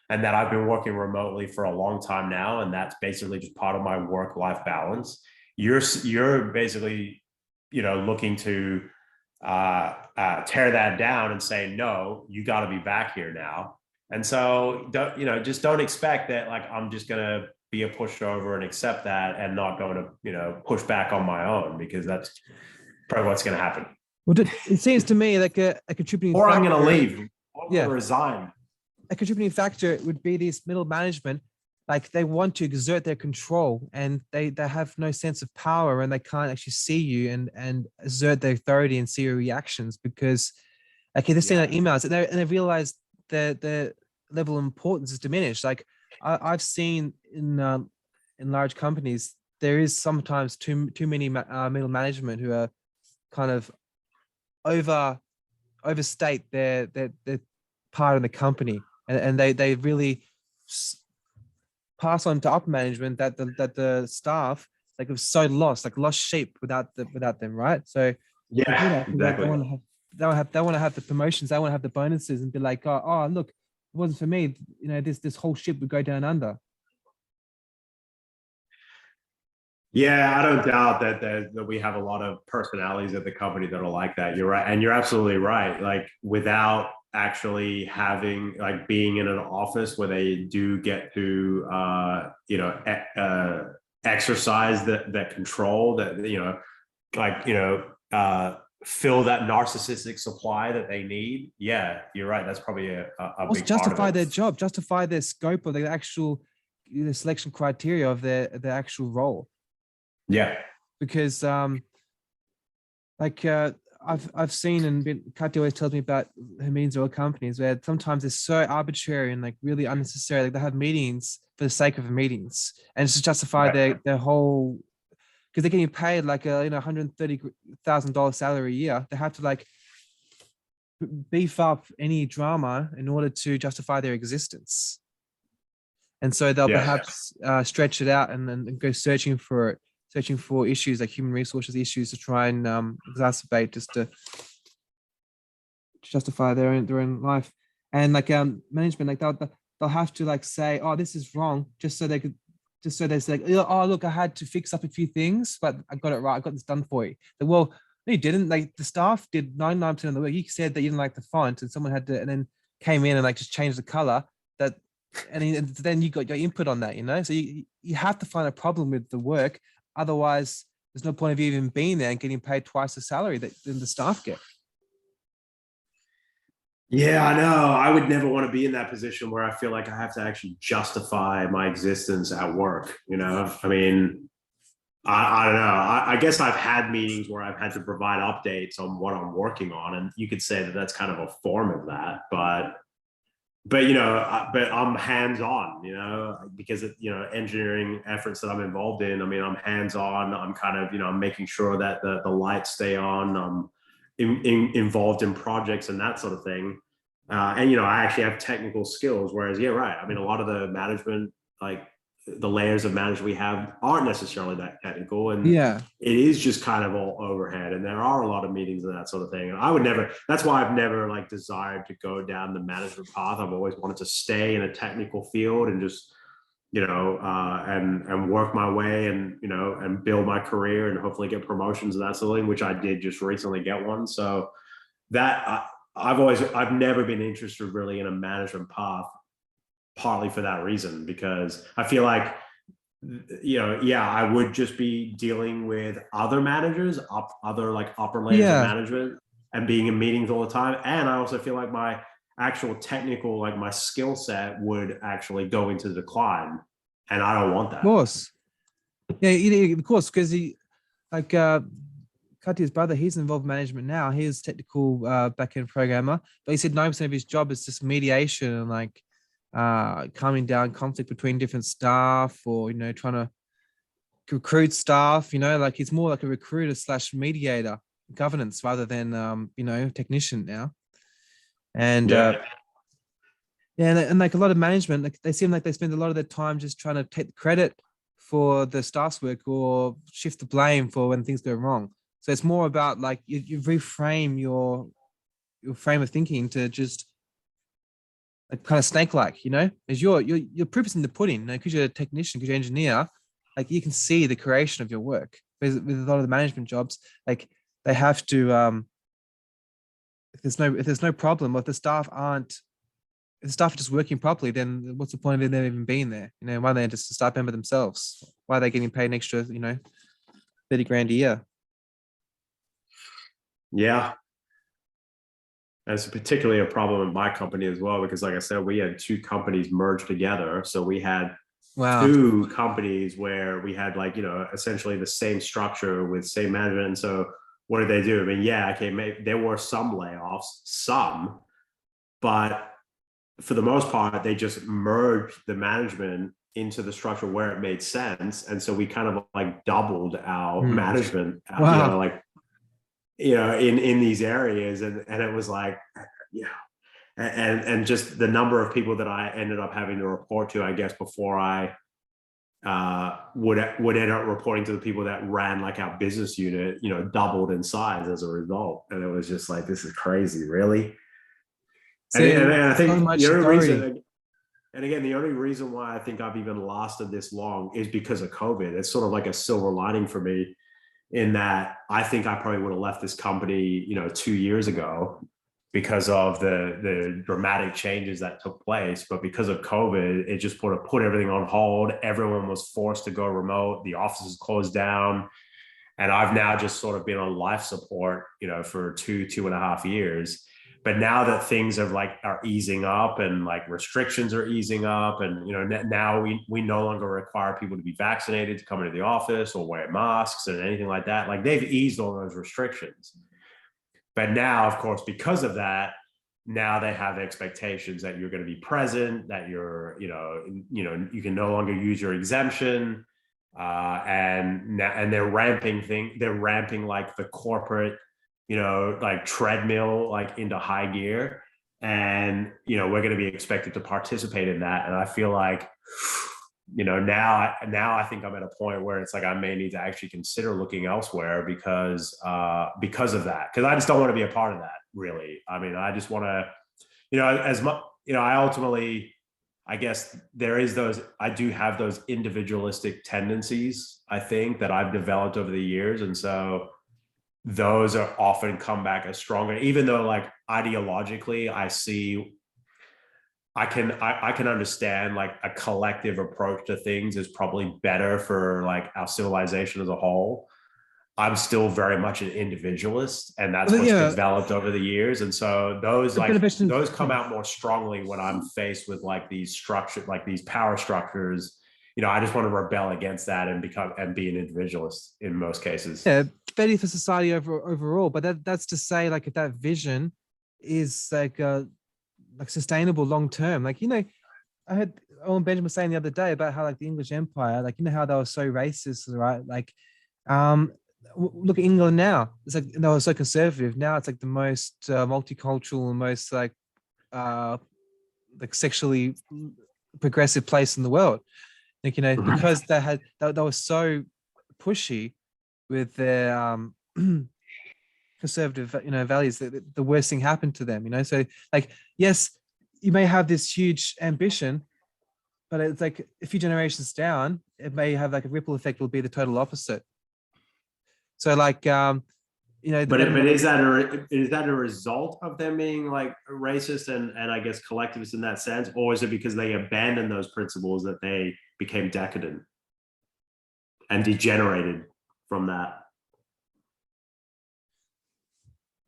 and that I've been working remotely for a long time now, and that's basically just part of my work-life balance. You're basically, you know, looking to tear that down and say, no, you got to be back here now. And so just don't expect that like I'm just gonna be a pushover and accept that and not going to, you know, push back on my own, because that's probably what's going to happen. Well, it seems to me like a contributing Or factor. I'm going to leave. Or I'm Yeah. going to resign. A contributing factor would be this middle management. Like they want to exert their control, and they have no sense of power, and they can't actually see you and exert their authority and see your reactions, because like they're sending out emails and they realize the level of importance is diminished. Like I've seen in large companies, there is sometimes too many middle management who are kind of overstate their part of the company, and they really pass on to upper management that the staff like have so lost sheep without them, right? So Yeah, exactly. they want to have the promotions, they want to have the bonuses, and be like, oh look, if it wasn't for me, you know, this whole ship would go down under. Yeah, I don't doubt that we have a lot of personalities at the company that are like that. You're right, and you're absolutely right. Like without actually having like being in an office where they do get to exercise that control that like fill that narcissistic supply that they need. Yeah, you're right. That's probably a Also big part of justify it. their job, justify their scope of the actual the selection criteria of their actual role. Yeah. Because like I've seen and been Katya always tells me about her meetings with companies where sometimes they're so arbitrary and like really unnecessary. Like they have meetings for the sake of meetings and it's to justify their whole because they're getting paid like a $130,000 salary a year. They have to like beef up any drama in order to justify their existence. And so they'll perhaps stretch it out and then go searching for issues like human resources issues to try and exacerbate just to justify their own life. And like management, like they'll have to like say, oh, this is wrong, just so they say, oh, look, I had to fix up a few things, but I got it right. I got this done for you. Like, well, no, you didn't. Like the staff did 99% of the work. You said that you didn't like the font, and someone had to, and then came in and like just changed the color. That, and then you got your input on that. So you have to find a problem with the work. Otherwise, there's no point of you even being there and getting paid twice the salary that the staff get. Yeah, I know. I would never want to be in that position where I feel like I have to actually justify my existence at work. I mean, I don't know. I guess I've had meetings where I've had to provide updates on what I'm working on, and you could say that that's kind of a form of that. But but I'm hands on. Because engineering efforts that I'm involved in. I mean, I'm hands on. I'm kind of I'm making sure that the lights stay on. I'm involved in projects and that sort of thing. And I actually have technical skills. Whereas, yeah, right. I mean, a lot of the management, like the layers of management we have, aren't necessarily that technical, and Yeah, it is just kind of all overhead. And there are a lot of meetings and that sort of thing. And I would never. That's why I've never like desired to go down the management path. I've always wanted to stay in a technical field and just and work my way and and build my career and hopefully get promotions and that sort of thing, which I did just recently get one. So that I've never been interested really in a management path, partly for that reason, because I feel like I would just be dealing with other managers, other like upper layers of management, and being in meetings all the time. And I also feel like my actual technical, like my skill set would actually go into decline, and I don't want that. of course. Yeah, of course, because he like Katya's brother, he's involved in management now. He is technical back-end programmer, but he said 90% of his job is just mediation and like calming down conflict between different staff, or trying to recruit staff. Like he's more like a recruiter / mediator, governance rather than technician now. And and like a lot of management, like they seem like they spend a lot of their time just trying to take the credit for the staff's work or shift the blame for when things go wrong. So it's more about like you reframe your frame of thinking to just like kind of snake-like, as your proof is in the pudding, because you're a technician, because you're an engineer, like you can see the creation of your work. With a lot of the management jobs, like they have to if there's no problem, or if the staff are just working properly, then what's the point of them even being there? Why are they just a staff member themselves? Why are they getting paid an extra, 30 grand a year? Yeah. And it's particularly a problem in my company as well, because like I said, we had two companies merged together. So we had two companies where we had like, essentially the same structure with same management. And so what did they do? I mean, there were some layoffs, but for the most part, they just merged the management into the structure where it made sense. And so we kind of like doubled our management, in these areas. And it was like, and just the number of people that I ended up having to report to, I guess, before I would end up reporting to the people that ran like our business unit, doubled in size as a result. And it was just like, this is crazy, really. And I think the only reason, And again, the only reason why I think I've even lasted this long is because of COVID. It's sort of like a silver lining for me, in that I think I probably would have left this company, 2 years ago, because of the dramatic changes that took place. But because of COVID, it just put everything on hold. Everyone was forced to go remote. The offices closed down. And I've now just sort of been on life support, for 2.5 years. But now that things are easing up, and like restrictions are easing up, and now we no longer require people to be vaccinated to come into the office or wear masks and anything like that. Like, they've eased all those restrictions. But now, of course, because of that, now they have expectations that you're going to be present, that you can no longer use your exemption. And they're ramping like the corporate, like treadmill, like into high gear. And, we're going to be expected to participate in that. And I feel like, now I think I'm at a point where it's like, I may need to actually consider looking elsewhere because of that. Cause I just don't want to be a part of that, really. I mean, I just want to, as much, I ultimately, I guess I do have those individualistic tendencies, I think, that I've developed over the years. And so those are often come back as stronger, even though, like, ideologically, I can understand, like, a collective approach to things is probably better for, like, our civilization as a whole. I'm still very much an individualist, and that's what's developed over the years. And so those come out more strongly when I'm faced with like these power structures. I just want to rebel against that and be an individualist in most cases. Yeah, better for society overall. But that's to say, like, if that vision is like sustainable long term, like, I heard Owen Benjamin saying the other day about how, like, the English Empire, like, how they were so racist, right? Like, look at England now. It's like they were so conservative. Now it's like the most multicultural and most like sexually progressive place in the world. Like, because they were so pushy with their conservative values, that the worst thing happened to them. So, like, yes, you may have this huge ambition, but it's like a few generations down, it may have like a ripple effect. Will be the total opposite. So, like, but is that a result of them being like racist and I guess collectivist in that sense, or is it because they abandoned those principles that they became decadent and degenerated from that?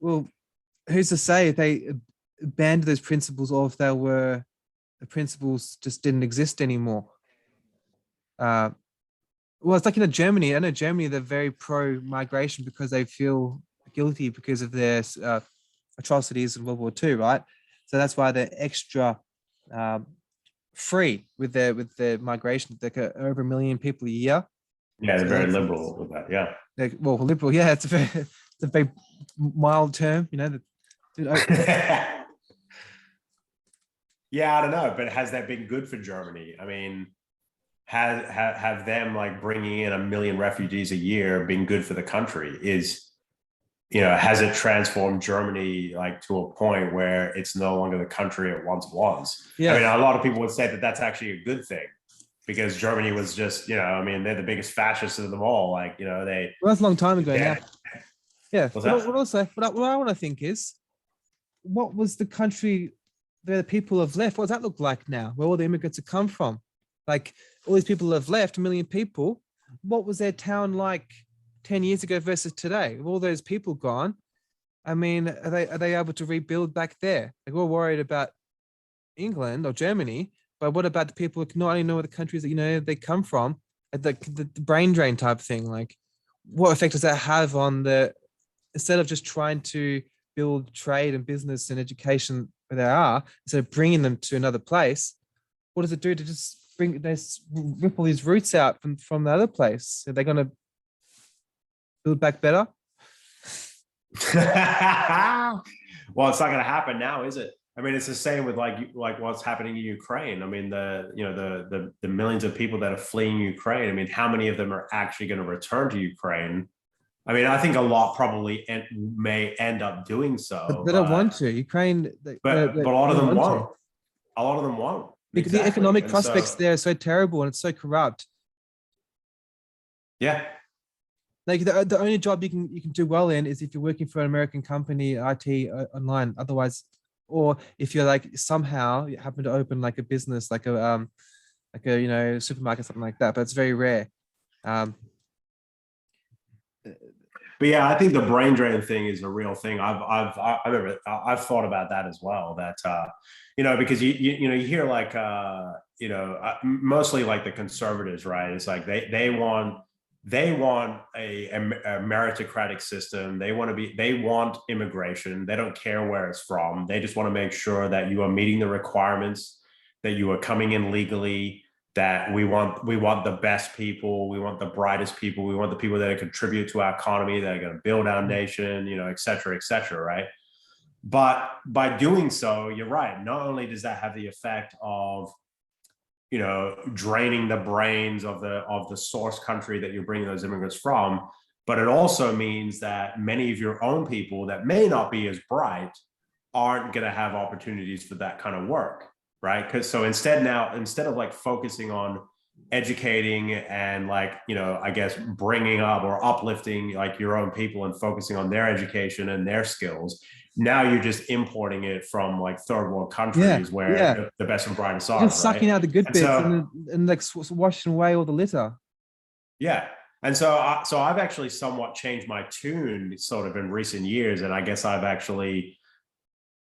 Well, who's to say if they abandoned those principles, or if the principles just didn't exist anymore? Well, it's like Germany. I know Germany, they're very pro-migration because they feel guilty because of their atrocities in World War II, right? So that's why they're extra free with their migration. Like over 1 million people a year. Yeah, they're very liberal with that. Yeah. Liberal. Yeah, it's a very mild term. Yeah, I don't know, but has that been good for Germany? I mean, have them like bringing in 1 million refugees a year been good for the country? Has it transformed Germany like to a point where it's no longer the country it once was? Yeah. I mean, a lot of people would say that that's actually a good thing, because Germany was just, they're the biggest fascists of them all. Like, well, that's a long time ago now. Yeah. What I want to think is, what was the country where the people have left? What does that look like now? Where all the immigrants have come from? Like, all these people have left, 1 million people. What was their town like 10 years ago versus today? With all those people gone, I mean, are they able to rebuild back there? Like, we're worried about England or Germany, but what about the people who not only know the countries that they come from, the brain drain type thing? Like, what effect does that have on instead of just trying to build trade and business and education where they are, instead of bringing them to another place, what does it do to just rip all these roots out from the other place? Are they going to build back better? Well, it's not going to happen now, is it? I mean, it's the same with like what's happening in Ukraine. I mean, the millions of people that are fleeing Ukraine. I mean, how many of them are actually going to return to Ukraine? I mean, I think a lot probably may end up doing so. But they don't want to. Ukraine, but a lot of them won't. A lot of them won't. Because the Exactly. economic And prospects so, there are so terrible and it's so corrupt. yeah, Like the only job you can do well in is if you're working for an American company, IT online. Otherwise, or if you're like somehow you happen to open like a business, like a supermarket, something like that. But it's very rare. Um, but yeah, I think the brain drain thing is a real thing. I remember I've thought about that as well. That because you hear like mostly like the conservatives, right? It's like they want a meritocratic system. They want immigration. They don't care where it's from. They just want to make sure that you are meeting the requirements, that you are coming in legally, that we want the best people, we want the brightest people, we want the people that contribute to our economy, that are going to build our nation, et cetera, right? But by doing so, you're right. Not only does that have the effect of draining the brains of the source country that you're bringing those immigrants from, but it also means that many of your own people that may not be as bright aren't going to have opportunities for that kind of work, right? Because so instead of like focusing on educating and like I guess bringing up or uplifting like your own people and focusing on their education and their skills, now you're just importing it from like third world yeah, countries where yeah. the best and brightest You're are, just right? sucking out the good And bits so and like washing away all the litter. yeah. And so I've actually somewhat changed my tune sort of in recent years. And I guess I've actually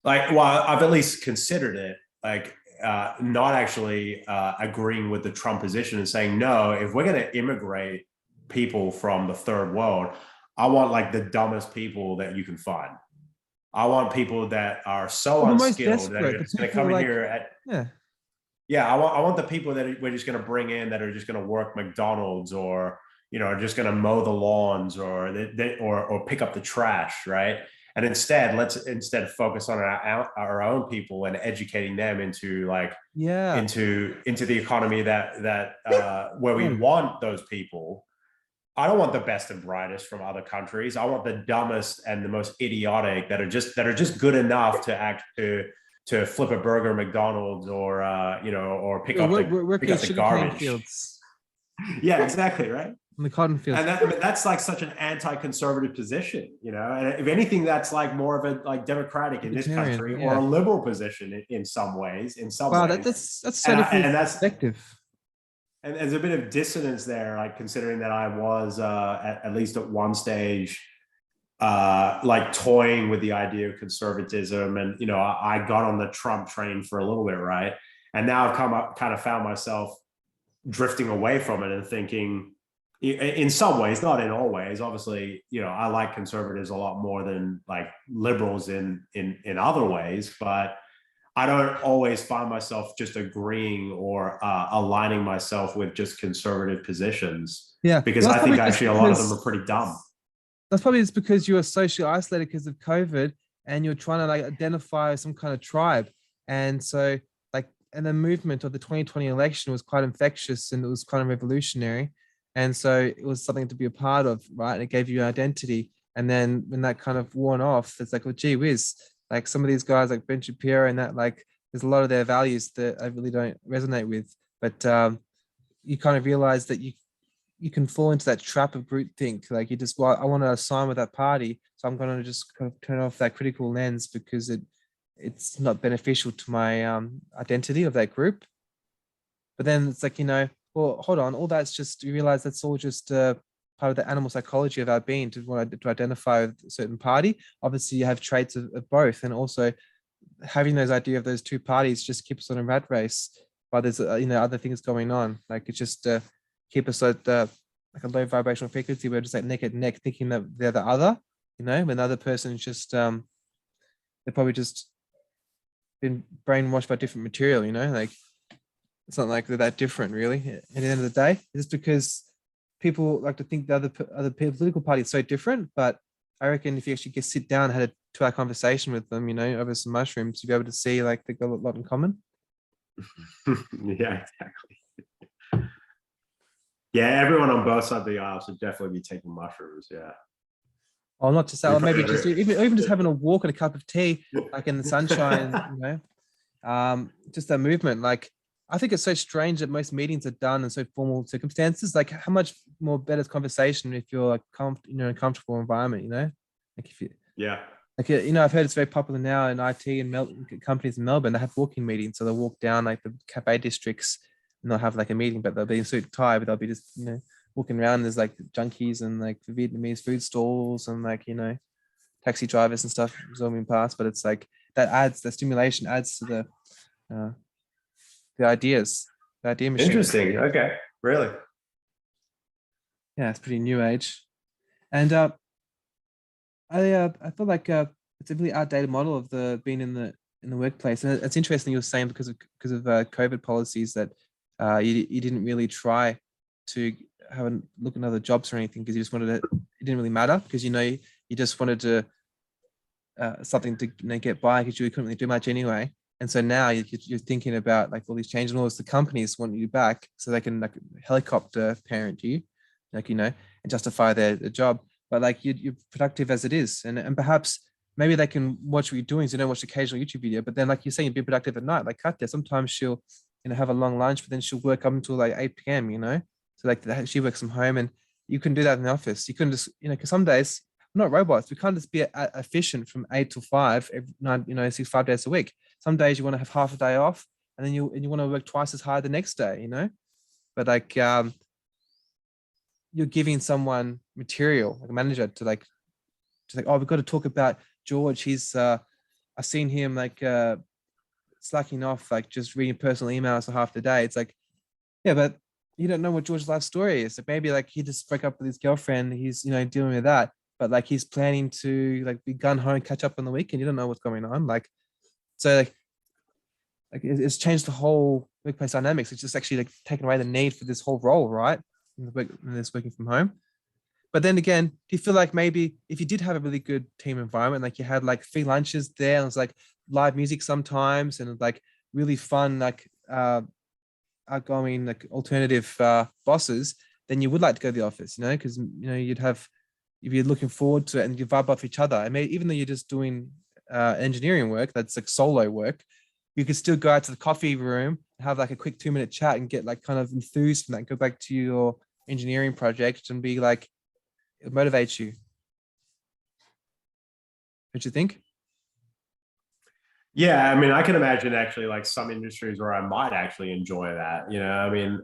I've at least considered it like not actually agreeing with the Trump position and saying, no, if we're going to immigrate people from the third world, I want like the dumbest people that you can find. I want people that are so Well, the most unskilled that desperate, are the just going to people come in like, here yeah, I want the people that we're just going to bring in that are just going to work McDonald's or just going to mow the lawns or pick up the trash, right? And let's focus on our own people and educating them into like yeah. into the economy that where we Hmm. want those people. I don't want the best and brightest from other countries. I want the dumbest and the most idiotic that are just good enough to act to flip a burger at McDonald's or or pick up We're working in the sugarcane garbage. fields, Yeah, exactly, right. in the cotton fields. And that's like such an anti-conservative position, And if anything, that's like more of a like democratic in this Libertarian, country or yeah. a liberal position in some ways. Wow, that's so different And that's perspective. and there's a bit of dissonance there, like considering that I was at least at one stage like toying with the idea of conservatism, and I got on the Trump train for a little bit, right? And now I've kind of found myself drifting away from it and thinking, in some ways, not in all ways. Obviously, I like conservatives a lot more than like liberals in other ways, but I don't always find myself just agreeing or aligning myself with just conservative positions, Yeah, because well, I think actually a lot of them are pretty dumb. that's probably just because you were socially isolated because of COVID, and you're trying to like identify some kind of tribe, and so like, and the movement of the 2020 election was quite infectious and it was kind of revolutionary, and so it was something to be a part of, right? And it gave you an identity, and then when that kind of worn off, it's like, well, gee whiz, like some of these guys like Ben Shapiro and that, like there's a lot of their values that I really don't resonate with, but you kind of realize that you can fall into that trap of groupthink. Like you just, well, I want to sign with that party, so I'm going to just kind of turn off that critical lens because it's not beneficial to my identity of that group. But then it's like, well, hold on, all that's just, you realize that's all just part of the animal psychology of our being to want to identify with a certain party. Obviously, you have traits of both, and also having those idea of those two parties just keeps us on a rat race. But there's other things going on. Like it's just keep us at like a low vibrational frequency. We're just like neck and neck, thinking that they're the other. When the other person is just they're probably just been brainwashed by different material. Like it's not like they're that different, really. At the end of the day, it's because people like to think the other political party is so different. But I reckon if you actually get sit down and had a 2-hour conversation with them, over some mushrooms, you'll be able to see like they've got a lot in common. Yeah, exactly. Yeah, everyone on both sides of the aisle should definitely be taking mushrooms. Yeah. Or not just that, or maybe just even just having a walk and a cup of tea, like in the sunshine, just that movement. Like I think it's so strange that most meetings are done in so formal circumstances. Like, how much more better is conversation if you're like, in a comfortable environment, you know? Like, if you, Yeah. like, you know, I've heard it's very popular now in IT and companies in Melbourne. They have walking meetings, so they'll walk down like the cafe districts and they'll have like a meeting, but they'll be in suit and tie, but they'll be just, you know, walking around. There's like junkies and like Vietnamese food stalls and like, you know, taxi drivers and stuff zooming past. But it's like that adds the stimulation, adds to uh, the ideas, the idea machine. Interesting. Okay. Really? Yeah, it's pretty new age. And I feel like it's a really outdated model of the being in the workplace. And it's interesting you were saying because of COVID policies that you didn't really try to have a look at other jobs or anything because you just wanted to, it didn't really matter because you know you just wanted to something to, you know, get by because you couldn't really do much anyway. And so now you're thinking about like all these changes and all this, the companies want you back so they can like helicopter parent you, like, you know, and justify their job. But like you're productive as it is. And perhaps maybe they can watch what you're doing so they don't watch the occasional YouTube video. But then like you're saying, you'd be productive at night. Like Katya, sometimes she'll, you know, have a long lunch, but then she'll work up until like 8 p.m., you know? So like she works from home and you can do that in the office. You can just, you know, because some days we're not robots. We can't just be efficient from 8 to 5 every night, you know, 5 days a week. Some days you want to have half a day off and then you want to work twice as hard the next day, you know? But like you're giving someone material, like a manager to like, oh, we've got to talk about George. He's I've seen him like slacking off, like just reading personal emails for half the day. It's like, yeah, but you don't know what George's life story is. So maybe like he just broke up with his girlfriend. He's, you know, dealing with that, but like he's planning to like be gun ho and catch up on the weekend. You don't know what's going on. Like, so like it's changed the whole workplace dynamics. It's just actually like taken away the need for this whole role, right? In this working from home. But then again, do you feel like maybe if you did have a really good team environment, like you had like free lunches there, and it was like live music sometimes, and like really fun, like outgoing, like alternative bosses, then you would like to go to the office, you know, because you know you'd be looking forward to it and you vibe off each other. I mean, even though you're just doing engineering work, that's like solo work, you could still go out to the coffee room, have like a quick 2-minute chat, and get like kind of enthused from that, and go back to your engineering project and be like, it motivates you. Don't you think? Yeah, I mean, I can imagine actually like some industries where I might actually enjoy that. You know, I mean,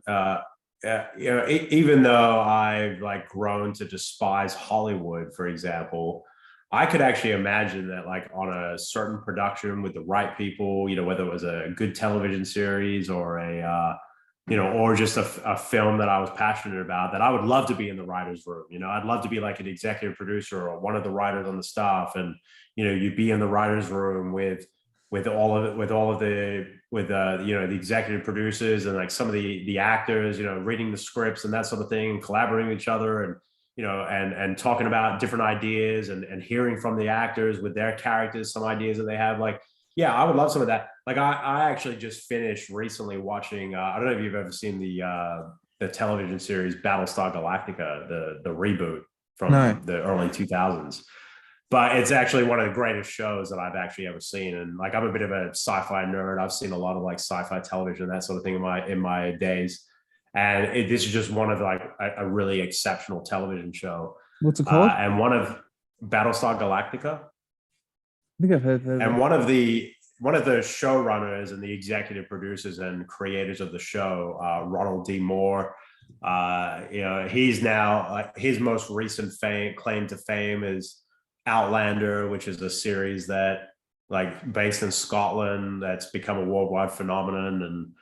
you know, even though I've like grown to despise Hollywood, for example, I could actually imagine that like on a certain production with the right people, you know, whether it was a good television series or a you know, or just a film that I was passionate about, that I would love to be in the writer's room. You know, I'd love to be like an executive producer or one of the writers on the staff. And, you know, you'd be in the writer's room with all of it, with you know, the executive producers and like some of the actors, you know, reading the scripts and that sort of thing, and collaborating with each other, and, you know, and talking about different ideas, and hearing from the actors with their characters, some ideas that they have. Like, yeah, I would love some of that. Like I actually just finished recently watching, I don't know if you've ever seen the television series Battlestar Galactica, the reboot from the early 2000s. But it's actually one of the greatest shows that I've actually ever seen. And like, I'm a bit of a sci-fi nerd. I've seen a lot of like sci-fi television, that sort of thing in my days. And this is just one of like a really exceptional television show. What's it called? And one of Battlestar Galactica. I think I've heard of it. And one of the showrunners and the executive producers and creators of the show, Ronald D. Moore, you know, he's now his most recent claim to fame is Outlander, which is a series that like based in Scotland that's become a worldwide phenomenon. And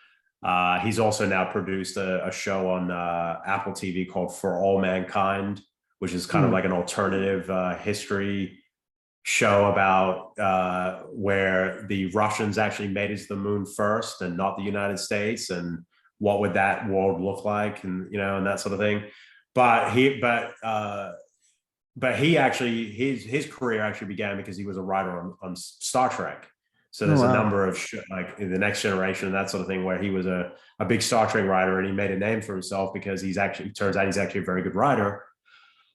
he's also now produced a show on Apple TV called For All Mankind, which is kind of like an alternative history show about where the Russians actually made it to the moon first and not the United States, and what would that world look like, and you know, and that sort of thing. But he actually, his career actually began because he was a writer on Star Trek. So there's a number of like in the Next Generation and that sort of thing, where he was a big Star Trek writer, and he made a name for himself because turns out he's actually a very good writer.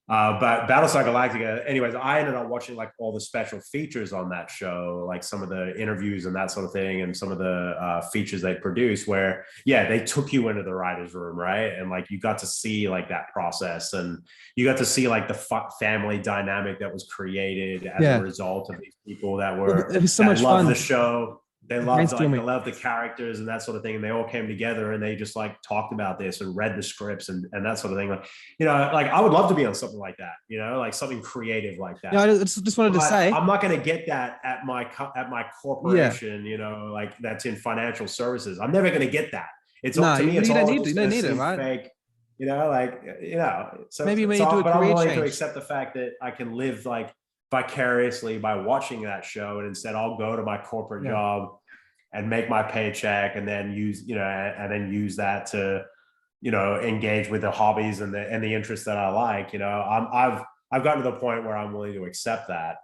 But Battlestar Galactica, anyways, I ended up watching like all the special features on that show, like some of the interviews and that sort of thing, and some of the features they produced where, yeah, they took you into the writer's room, right? And like you got to see like that process, and you got to see like the family dynamic that was created as a Yeah, result of these people that it was so that much loved fun the show. They loved brainstorming. the characters and that sort of thing, and they all came together and they just like talked about this and read the scripts and that sort of thing. Like, like I would love to be on something like that, like something creative like that. Yeah, I just wanted to But say, I'm not going to get that at my yeah, corporation, like that's in financial services. I'm never going to get that. It's all no, to me. It's you don't all need to. You just don't going to need it, seem right? fake, So, Maybe when you do a but I'm career willing to change, accept the fact that I can live like vicariously by watching that show, and instead I'll go to my corporate yeah. job and make my paycheck, and then use that to engage with the hobbies and the interests that I like. I've gotten to the point where I'm willing to accept that.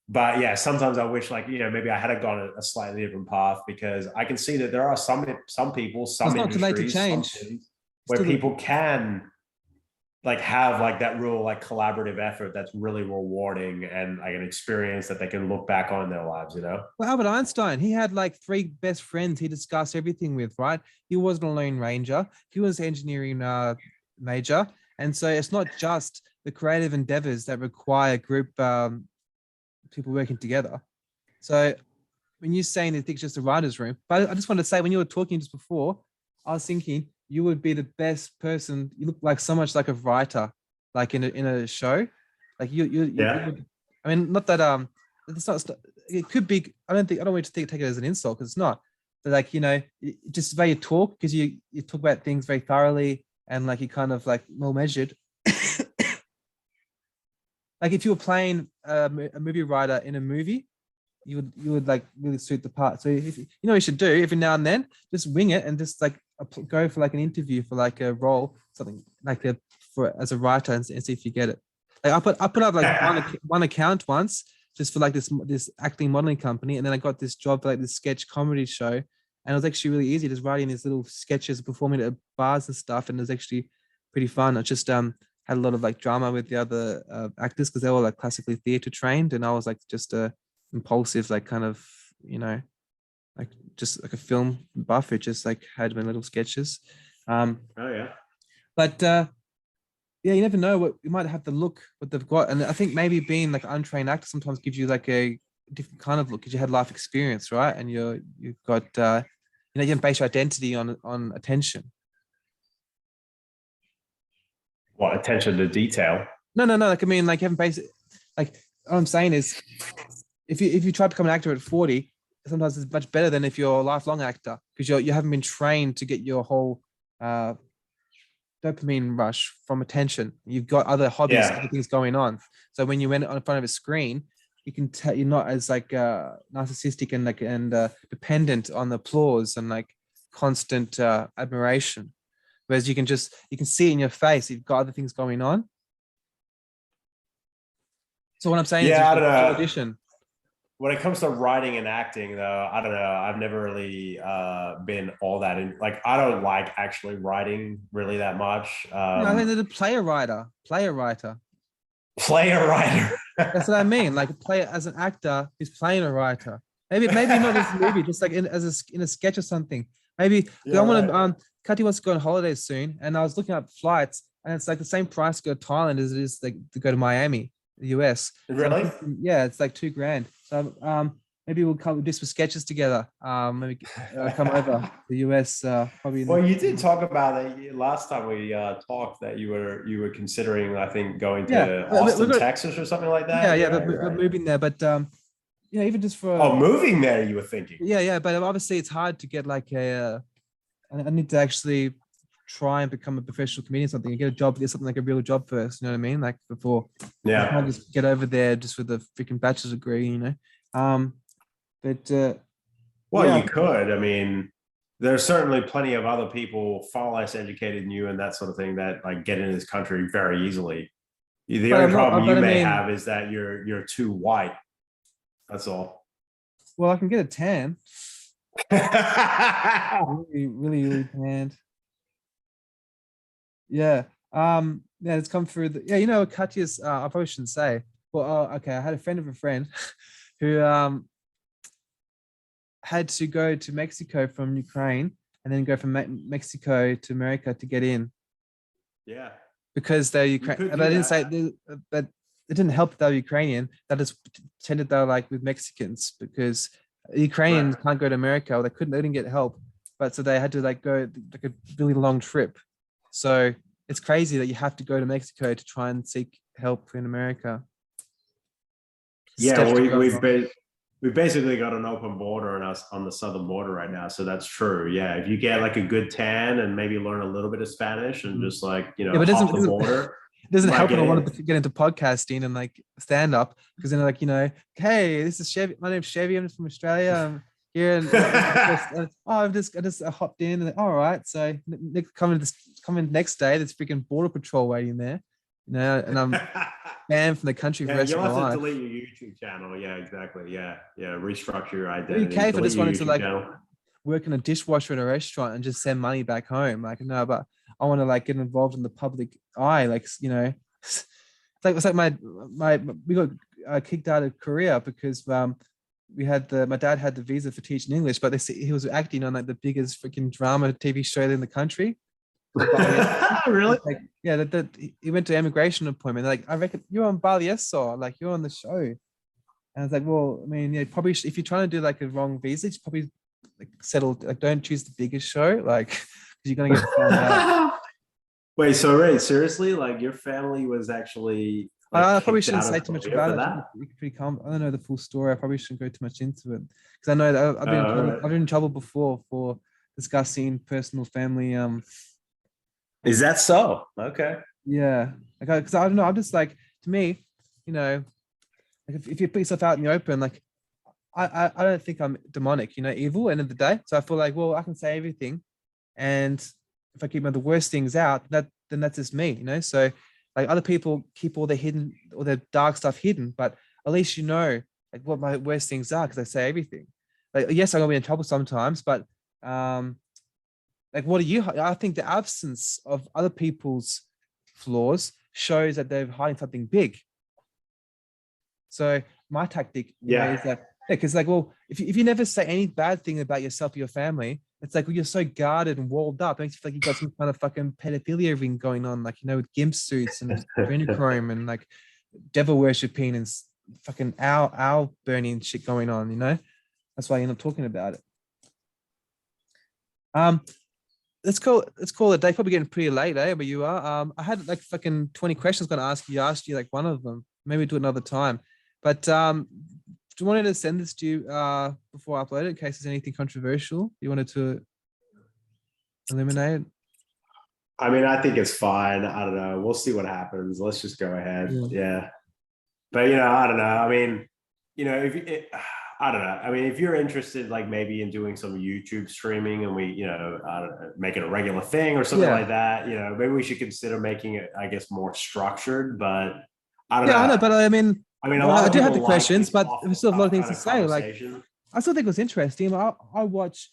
But yeah, sometimes I wish like maybe I had gone a slightly different path, because I can see that there are some people, It's some not too late to industries, some change. things where Still, people can like have like that real like collaborative effort that's really rewarding, and like an experience that they can look back on in their lives. well, Albert Einstein, he had like three best friends he discussed everything with, right? He wasn't a lone ranger. He was engineering major. And so it's not just the creative endeavors that require group people working together. So when you're saying that it's just a writer's room, but I just want to say, when you were talking just before, I was thinking you would be the best person. You look like so much like a writer, like in a show. Like you Yeah. would, I mean, not that it's not, it could be, I don't want you to take it as an insult, because it's not. But like, just the way you talk, because you talk about things very thoroughly, and like you kind of like well measured. Like if you were playing a movie writer in a movie, you would like really suit the part. So if what you should do every now and then, just wing it and just like go for like an interview for like a role, something like for as a writer, and see if you get it. Like I put up like one account once just for like this acting modeling company, and then I got this job for like this sketch comedy show, and it was actually really easy, just writing these little sketches, performing at bars and stuff, and it was actually pretty fun. I just had a lot of like drama with the other actors, because they were like classically theater trained, and I was like just impulsive, like kind of, like just like a film buff. It just like had my little sketches. Oh yeah. But yeah, you never know what you might have, the look what they've got. And I think maybe being like an untrained actor sometimes gives you like a different kind of look, because you had life experience, right? And you've got you can base your identity on attention. What, attention to detail? No. Like, I mean, like you haven't based it, like what I'm saying is, if you try to become an actor at 40, sometimes it's much better than if you're a lifelong actor, because you haven't been trained to get your whole dopamine rush from attention. You've got other hobbies, other things going on. So when you went on front of a screen, you can tell you're not as like narcissistic and like dependent on the applause and like constant admiration. Whereas you can see in your face you've got other things going on. So what I'm saying is, I don't know. audition. When it comes to writing and acting, though, I don't know. I've never really been all that in. Like, I don't like actually writing really that much. I think they're the player writer. Player writer. That's what I mean. Like a player as an actor who's playing a writer. Maybe not this movie, just like in a sketch or something. Maybe I want to. Kati wants to go on holiday soon, and I was looking up flights, and it's like the same price to go to Thailand as it is like to go to Miami, the US. Really? So yeah, it's like $2,000. So maybe we'll do some sketches together. Maybe come over to the US. Probably. Well, you did talk about it last time we talked, that you were considering, I think, going to Austin, Texas, or something like that. Yeah, we're moving there, but even just for moving there, you were thinking. Yeah, but obviously it's hard to get like I need to actually try and become a professional comedian, something, and get a job, get something like a real job first. You know what I mean? Like before, you can't just get over there just with a freaking bachelor's degree. You know, but you could. I mean, there's certainly plenty of other people far less educated than you and that sort of thing that like get into this country very easily. The only problem you may have is that you're too white. That's all. Well, I can get a tan. really, really, really tanned. Yeah. Yeah, it's come through. Katya's. I probably shouldn't say. Well, okay. I had a friend of a friend who had to go to Mexico from Ukraine and then go from Mexico to America to get in Yeah. because they're You Ukraine. could But do I didn't say that. but it didn't help that they were Ukrainian. That just pretended they were like with Mexicans because Ukrainians Right. can't go to America. Or they didn't get help. But so they had to like go like a really long trip. So it's crazy that you have to go to Mexico to try and seek help in America. Yeah, Steps to go wrong. we've basically got an open border on the southern border right now, so that's true. Yeah, if you get like a good tan and maybe learn a little bit of Spanish and just like Yeah, but hop the border, it doesn't you might help when get I in. wanted to get into podcasting and like stand up because then like hey, this is Chevy. My name's Chevy. I'm from Australia. I'm here and I just hopped in and all right. So Nick coming next day. There's freaking border patrol waiting there, and I'm banned from the country for the Yeah, rest of you'll my have to life. delete your YouTube channel. Yeah, exactly. Yeah, yeah. Restructure your Are you identity. okay if I Delete just your wanted to YouTube like channel. work in a dishwasher in a restaurant and just send money back home? Like no, but I want to like get involved in the public eye. Like it's like my we got kicked out of Korea because my dad had the visa for teaching English, but he was acting on like the biggest freaking drama TV show in the country. Really? Like, yeah, that he went to immigration appointment. They're like, I reckon you're on Bali, like you're on the show. And I was like, well, I mean, yeah, probably if you're trying to do like a wrong visa, just probably like settle, like don't choose the biggest show, like because you're gonna get found out. Wait, so Ray, seriously, like your family was actually like I probably kicked shouldn't out say of too much Korea about for it. that? Pretty calm. I don't know the full story. I probably shouldn't go too much into it because I know that I've been in All trouble. right. I've been in trouble before for discussing personal family. Is that so? Okay. Yeah, like because I don't know. I'm just like to me, like if you put yourself out in the open, like I don't think I'm demonic, evil. End of the day, so I feel like well I can say everything, and if I keep the worst things out, then that's just me. So like other people keep all their dark stuff hidden, but at least like what my worst things are because I say everything. Like yes, I'm gonna be in trouble sometimes, but like what are you? I think the absence of other people's flaws shows that they're hiding something big. So my tactic, Yeah. is that because like, well, if you never say any bad thing about yourself or your family, it's like well, you're so guarded and walled up. It makes you feel like you got some kind of fucking pedophilia ring going on, like with gimp suits and adrenochrome and like devil worshipping and fucking owl burning shit going on. That's why you're not talking about it. Let's call it a day. Probably getting pretty late, eh? But you are. I had like fucking 20 questions going to ask you. I asked you like one of them. Maybe do it another time. But do you want to send this to you before I upload it in case there's anything controversial you wanted to eliminate? I mean, I think it's fine. I don't know. We'll see what happens. Let's just go ahead. Yeah. But I don't know. I mean, I don't know. I mean, if you're interested, like maybe in doing some YouTube streaming and we, I don't know, make it a regular thing or something like that, maybe we should consider making it, I guess, more structured. But I don't know. Yeah, I know. But I mean, a lot I of do have people the questions, but off we still have a lot of things kind to of say. Like, conversation. I still think it was interesting. I watch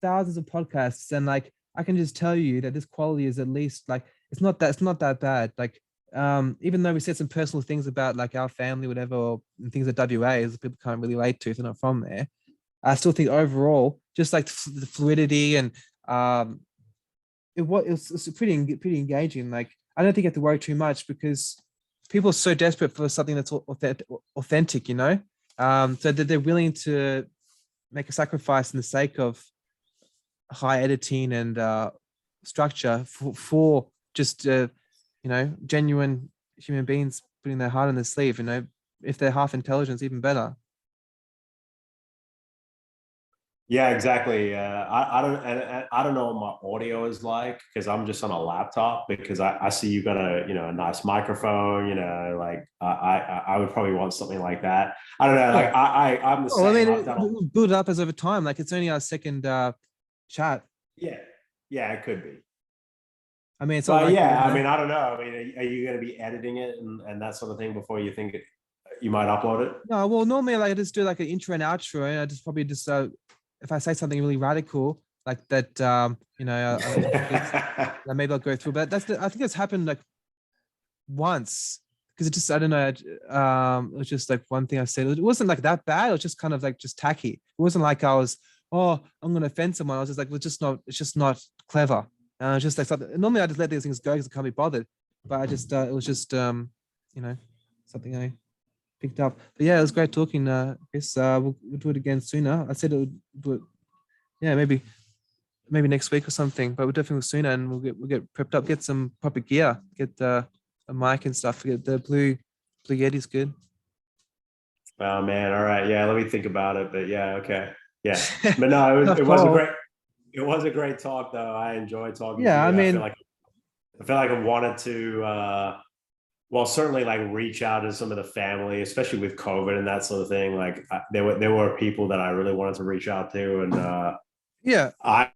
thousands of podcasts and like I can just tell you that this quality is at least like it's not that bad. Like even though we said some personal things about like our family, whatever, or things at WA is people can't really relate to if they're not from there. I still think overall, just like the fluidity and it's pretty engaging. Like I don't think you have to worry too much because people are so desperate for something that's authentic, so that they're willing to make a sacrifice in the sake of high editing and structure for just genuine human beings putting their heart on their sleeve. If they're half intelligence, even better. Yeah, exactly. I don't know what my audio is like because I'm just on a laptop because I see you got a nice microphone, like I would probably want something like that. I don't know, like I'm the same. I mean, we'll build it up as over time. Like it's only our second chat. Yeah, it could be. I mean, it's not like I mean, I don't know. I mean, are you going to be editing it and that sort of thing before you think you might upload it? No, well, normally like I just do like an intro and outro, and I just probably just if I say something really radical like that, maybe I'll go through. But I think it's happened like once because it just, I don't know, it was just like one thing I said. It wasn't like that bad. It was just kind of like just tacky. It wasn't like I was, oh, I'm going to offend someone. I was just like, well, it's just not clever. Just like something, normally I just let these things go because I can't be bothered. But I just, it was just, something I picked up. But yeah, it was great talking. Chris, we'll do it again sooner. I said it would do it, yeah, maybe next week or something. But we'll definitely sooner, and we'll get prepped up, get some proper gear, get a mic and stuff. Get the blue Yeti's good. Oh man, all right, yeah. Let me think about it. But yeah, okay, yeah. But no, it was a great talk though. I enjoyed talking to Yeah, you. I mean, I feel like I wanted to, well, certainly like reach out to some of the family, especially with COVID and that sort of thing. Like there were people that I really wanted to reach out to, and yeah, I